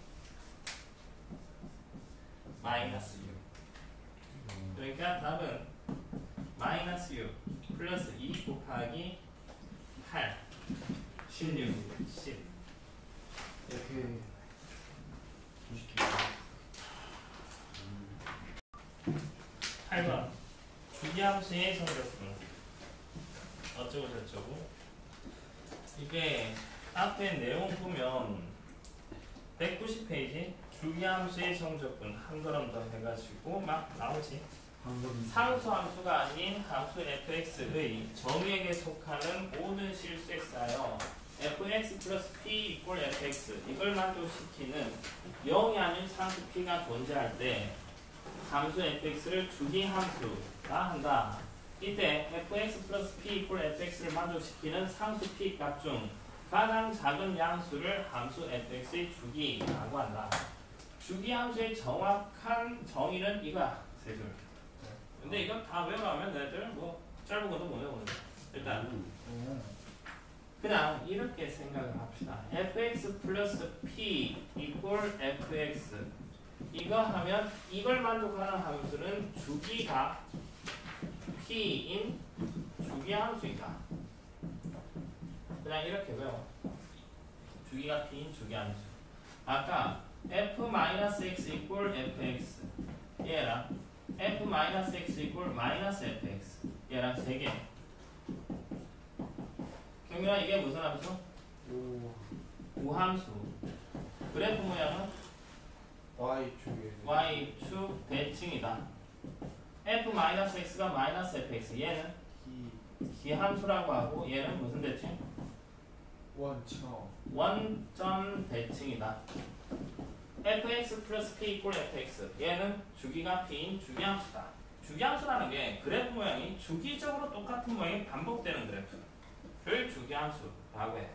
마이너스 6. 그러니까 답은 마이너스 6 플러스 2 곱하기 8 16 10 이렇게 8번 주기함수의 정적분 어쩌고 저쩌고 이게 앞에 내용 보면 190페이지 주기함수의 정적분 한 걸음 더 해가지고 막 나오지. 상수함수가 아닌 함수 fx의 정의에게 속하는 모든 실수에 쌓여 fx 플러스 p 이꼴 fx 이걸 만족시키는 0이 아닌 상수 p가 존재할 때 함수 fx를 주기함수가 한다. 이때 fx 플러스 p 이꼴 fx를 만족시키는 상수 p 값 중 가장 작은 양수를 함수 fx의 주기라고 한다. 주기 함수의 정확한 정의는 이거야. 세 줄. 근데 이거 다 외워가면 너희들 뭐 짧은 것도 못 외우는데 일단 그냥 이렇게 생각을 합시다. fx 플러스 p 이꼴 fx 이거 하면 이걸 만족하는 함수는 주기가 p인 주기 함수이다. 그냥 이렇게 외워. 주기가 p인 주기 함수. 아까 f-x 이꼴 fx 얘랑 f-x 이꼴 -fx 얘랑 3개. 경민아 이게 무슨 함수? 우함수. 그래프 모양은 Y축에 y축 대칭이다. f-x가 -fx 얘는 기함수라고 하고 얘는 무슨 대칭? 원점 원점 대칭이다. fx 플러스 p 이꼴 fx 얘는 주기가 p인 주기함수다. 주기함수라는 게 그래프 모양이 주기적으로 똑같은 모양이 반복되는 그래프를 주기함수라고 해.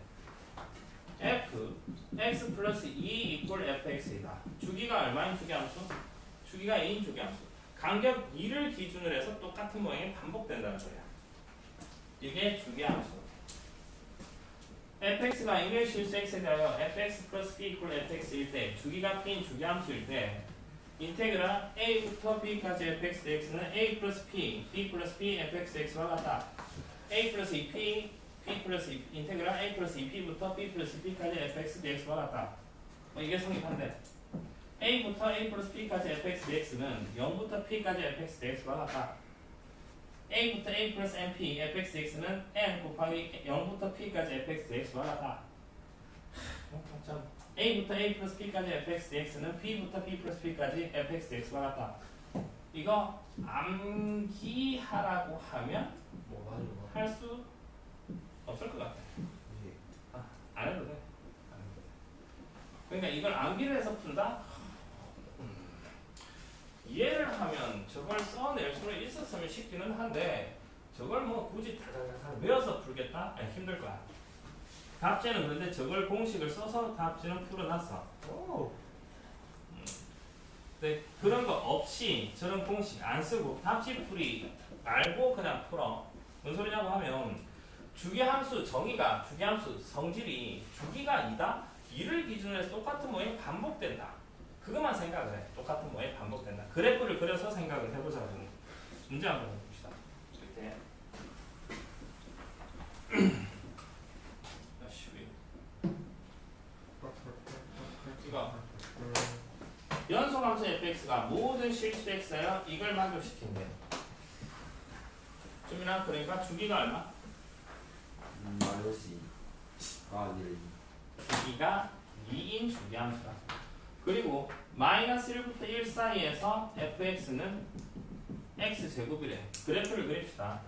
f x 플러스 2 이꼴 fx이다. 주기가 얼마인 주기함수? 주기가 2인 주기함수. 간격 2를 기준으로 해서 똑같은 모양이 반복된다는 거야. 이게 주기함수. fx가 인글 실수 x에 대하여 fx 플러스 p 이꼴 fx일 때 주기가 p인 주기함수일 때 인테그랄 a부터 b까지 fx dx는 a 플러스 p, b 플러스 p fx dx와 같다. a 플러스 2p, p 플러스 2, 인테그랄 a 플러스 2p부터 b 플러스 p까지 fx dx와 같다. 이게 성립한데 a부터 a 플러스 p까지 fx dx는 0부터 p까지 fx dx와 같다. a부터 a 플러스 np fx dx는 n 곱하기 0부터 p까지 fx dx와 같다. a부터 a 플러스 p까지 fx dx는 b부터 b 플러스 p까지 fx dx와 같다. 이거 암기하라고 하면 할 수 없을 것 같아. 안 해도 돼. 그러니까 이걸 암기를 해서 푼다? 이해를 하면 저걸 써낼 수는 있었으면 쉽기는 한데 저걸 뭐 굳이 다다다다 외워서 풀겠다? 아니, 힘들 거야. 답지는 그런데 저걸 공식을 써서 답지는 풀어놨어. 근데 그런 거 없이 저런 공식 안 쓰고 답지 풀이 말고 그냥 풀어. 무슨 소리냐고 하면 주기함수 정의가 주기함수 성질이 주기가 2다? 2를 기준으로 해서 똑같은 모양이 반복된다. 그것만 생각을 해. 똑같은 모양이 반복된다. 그래프를 그려서 생각을 해보자고. 문제 한번 해봅시다. 이렇게. 이거 연속함수 fx가 모든 실수 x하여 이걸 만족시킨대. 주민아 그러니까 주기가 얼마? 마이너스 2. 아니래. 주기가 2인 주기함수다. 그리고 마이너스 1부터 1 사이에서 fx는 x제곱이래. 그래프를 그립시다.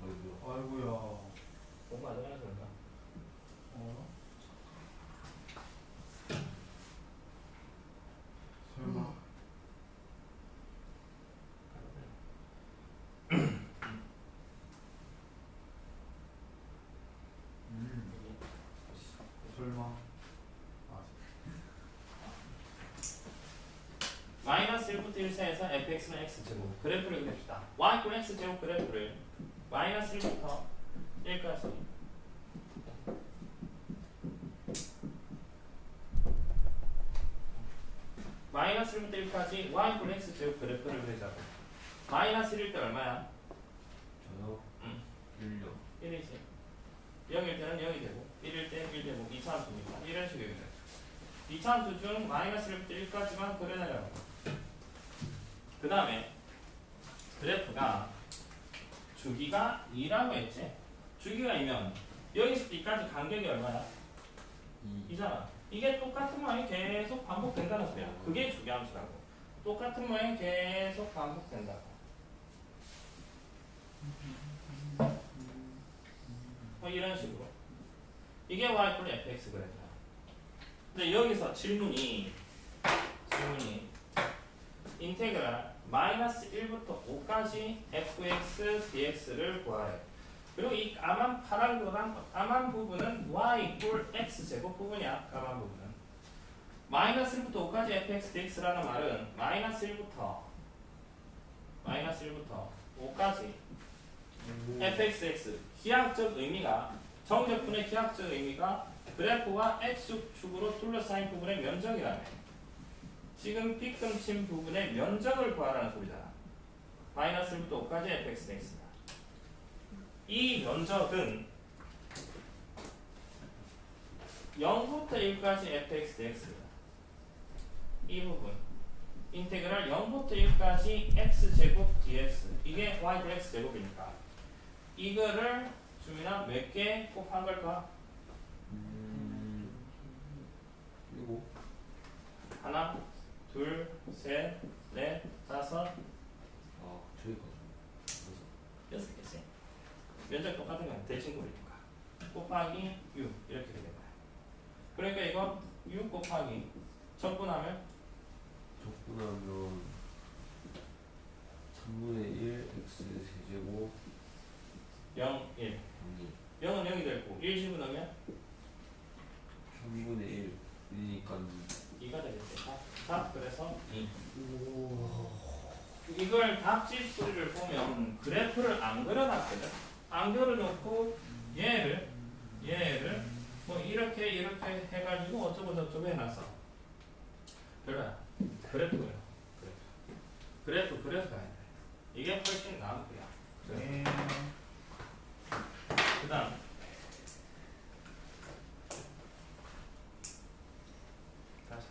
아이고야 공부 안 해서 그런가? 설마 설마 마이너스 1부터 1 사이에서 fx는 x제곱. 그래프를 그립시다. y = x제곱 그래프를 마이너스 1부터 1까지 마이너스 1부터 1까지 y = x제곱 그래프를 그리자고. 마이너스 1일 때 얼마야? 저요? 1요. 1이지. 0일 때는 0이 되고 1일 때 1 되고 2차함수니까 이런 식으로 돼. 2차함수 중 마이너스 1부터 1까지만 그려내라고. 그 다음에 그래프가 주기가 2라고 했지. 주기가 2면 여기서 B까지 간격이 얼마야? 2잖아. 이게 똑같은 모양이 계속 반복된다는 소리야. 그게 주기함수라고. 똑같은 모양이 계속 반복된다고. 뭐 이런 식으로. 이게 y = fx 그래프야. 근데 여기서 질문이 인테그랄 마이너스 1부터 5까지 fx dx를 구하래. 그리고 이 까만 파란 거랑 까만 부분은 y 꼴 x 제곱 부분이야. 까만 부분은 마이너스 1부터 5까지 fx dx라는 말은 마이너스 1부터 5까지 fx dx 기하학적 의미가 정적분의 기하학적 의미가 그래프가 x축으로 둘러싸인 부분의 면적이라며. 지금 빗금친 부분의 면적을 구하라는 소리잖아. 마이너스 1부터 5까지 fx dx다. 이 면적은 0부터 1까지 fx dx다. 이 부분 인테그랄 0부터 1까지 x제곱 dx 이게 y dx 제곱이니까 이거를 주민아 몇 개 곱한 걸까? 그리고 하나, 둘, 셋, 넷, 다섯, 저기까지. 여섯 개씩. 면적 똑같은 건 대칭꼴이니까 곱하기 6 이렇게 되는 거야. 그러니까 이거 6 곱하기 적분하면 3분의 1 x 세제곱 0, 1 0이 0은 0이 되고 1 집어넣으면 3분의 1이니까 2가 되겠지. 답 그래서 2. 이걸 답집 소리를 보면 그래프를 안 그려놨거든. 안 그려놓고 얘를 뭐 이렇게 해가지고 어쩌고 저쩌고 해놨어. 별로야. 그래프 그려. 그래프 그려서 가야 돼. 이게 훨씬 나은 거야. 네. 그 다음 다시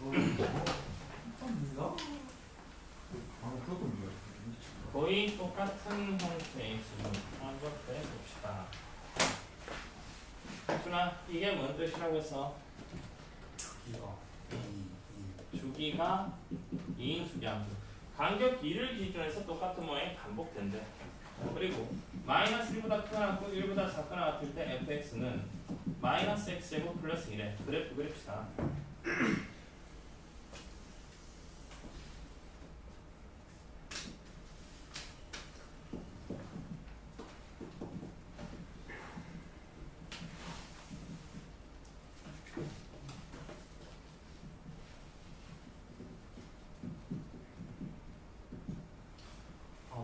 뭐야? 그것도 뭐야? 거의 똑같은 형태의 지금 한번 해봅시다. 준아, 이게 뭔 뜻이라고 했어? 주기가 2인수기 함수. 간격 2를 기준해서 똑같은 모양이 반복된대. 그리고 마이너스 1보다 크거나 1보다 작거나 같을 때 fx는 마이너스 x제곱 플러스 1에 그래프 그립시다.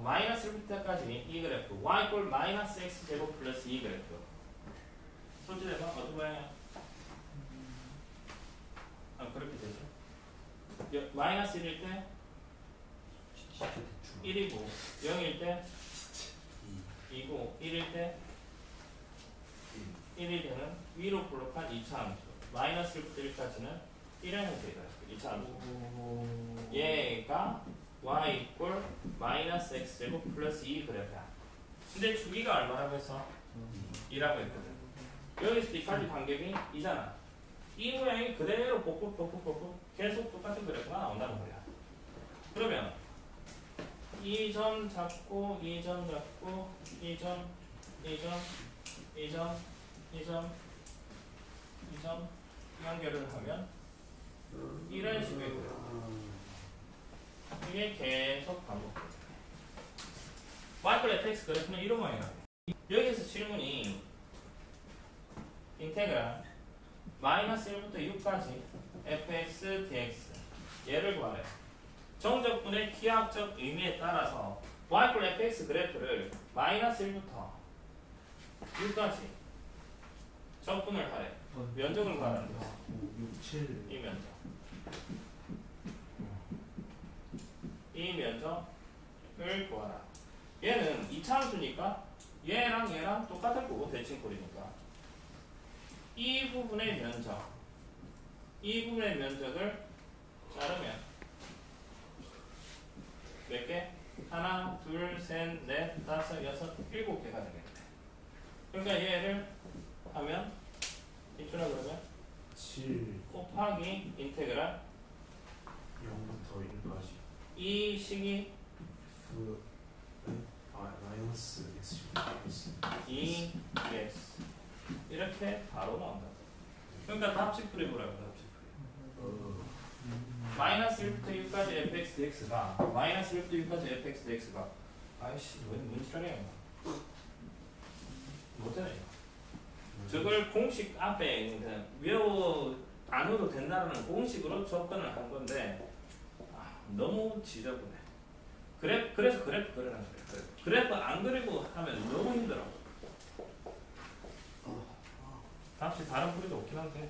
마이너스 1부터까지 이 그래프 y 꼴 마이너스 x 제곱 플러스 이 그래프 솔직히 어떤 모양이야? 그렇게 되죠. 마이너스 1일 때 1이고 0일 때 2고 1일 때 1이 되는 위로 볼록한 2차 함수. 마이너스 1부터 1까지는 1의 형태가 2차 함수. 얘가 y 꼴 마이너스 x 제곱 플러스 2 그래프야. 근데 주기가 얼마라고 했어? 2라고 했거든. 여기서 이까지 간격이 2잖아. 이 모양이 그대로 복붙 계속 똑같은 그래프가 나온다는 거야. 그러면 이 점 잡고 이 점 잡고 이 점 연결을 하면 이런 식의 그래프. 이게 계속 반복돼요. y 꼴 fx 그래프는 이런 모양이라고. 여기서 질문이 인테그랄 마이너스 1부터 6까지 fx dx 얘를 구하래. 정적분의 기하학적 의미에 따라서 y 꼴 fx 그래프를 마이너스 1부터 6까지 적분을 하래. 면적을 구하라는 거지. 6, 7. 이 면적. 이 면적을 구하라. 얘는 2차함수니까 얘랑 똑같을 거고 대칭꼴이니까 이 부분의 면적을 자르면 몇 개? 하나, 둘, 셋, 넷, 다섯, 여섯, 7개가 되겠네. 그러니까 얘를 하면 이쪽으로 그러면 7 곱하기 인테그랄 0부터 1까지 이 식이 마이너스 x 플러스 2x 이렇게 바로 나온다. 그러니까 답식풀이 뭐라고 답식풀이. 마이너스 1부터 6까지 fx dx가 마이너스 1부터 6까지 fx dx가 아이씨 왜 문지랄이야. 못해요. 저걸 공식 앞에 있는데 안 외워도 된다는 공식으로 접근을 한 건데 너무 지저분해. 그래서 그래프 그리라는 거예요. 그래프 안 그리고 하면 너무 힘들어. 다시 다른 풀이도 없긴 한데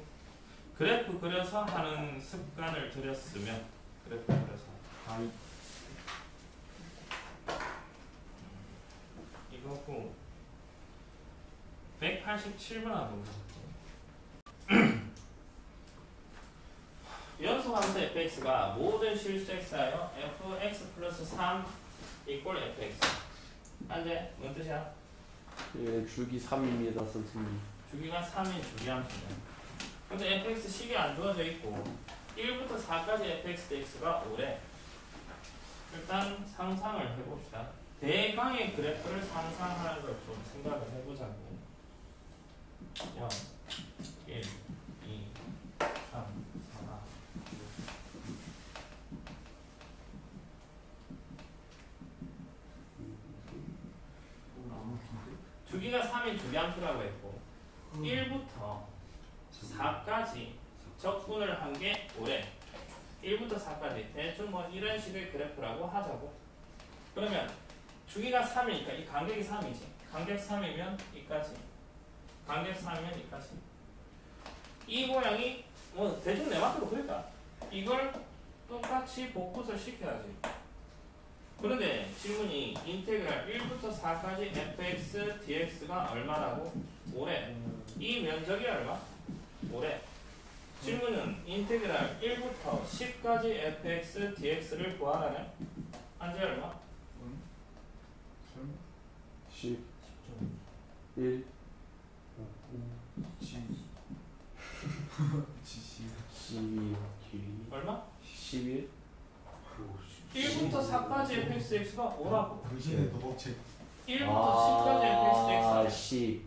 그래프 그려서 하는 습관을 들였으면 그래프 그려서 이거고 187번 하고 연속함수 fx가 모든 실수 x하여 fx 플러스 3 이꼴 fx. 한제 뭔 뜻이야? 예, 주기 3입니다, 선생님. 주기가 3인 주기함수네. 근데 fx 식이 안 주어져 있고 1부터 4까지 fx dx가 5래. 일단 상상을 해봅시다. 대강의 그래프를 상상하는 걸 좀 생각을 해보자고. 0, 1, 2, 3, 4. 주기가 3인 주기함수라고 했고 1부터 4까지 적분을 한 게 5래. 1부터 4까지 대충 뭐 이런 식의 그래프라고 하자고. 그러면 주기가 3이니까 이 간격이 3이지. 간격 3이면 이까지. 간격 3이면 이까지. 이 모양이 뭐 대충 내 맛대로 그릴까? 이걸 똑같이 복붙을 시켜야지. 그런데 질문이 인테그랄 1부터 4까지 fx dx가 얼마라고? 5래. 이 면적이 얼마? 5래. 질문은 인테그랄 1부터 10까지 fx dx를 구하라네. 한제 얼마? 10, 1, 12, 얼마? 11, 1부터 4까지 fx dx가 5라고. 당신의 도덕책 1부터 10까지 fx dx가 10.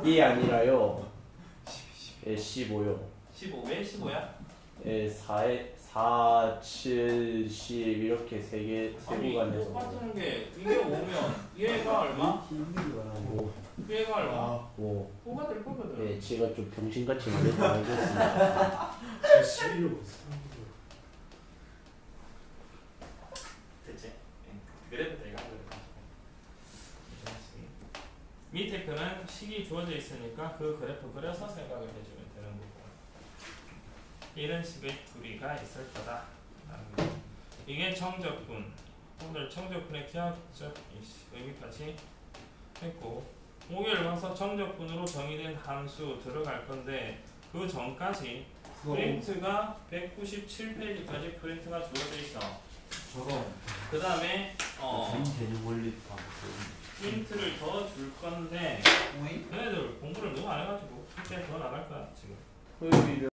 이 아니라요. 예, 15요. 15. 왜 15야? 예, 4, 7, 10 이렇게 세 아니 구간 돼서 똑같은 게 이게 5면 얘가 얼마? 오, 얘가 얼마? 5. 5가 될 거거든. 예, 제가 좀 병신같이 말해서 알겠습니다. 11로 됐지? 그래도 내가 밑에 거는 식이 주어져 있으니까 그 그래프 그려서 생각을 해주면 되는 거고 이런 식의 풀이가 있을 거다. 이게 정적분. 오늘 정적분의 기하학적 의미까지 했고 5개월 가서 정적분으로 정의된 함수 들어갈 건데 그 전까지 프린트가 197페이지까지 프린트가 주어져 있어. 저거 그 다음에 대륙 원리 다 프린트를 더 줄 건데 오잉? 너네들 공부를 너무 안 해가지고 숙제 더 나갈 거야 지금. 토요일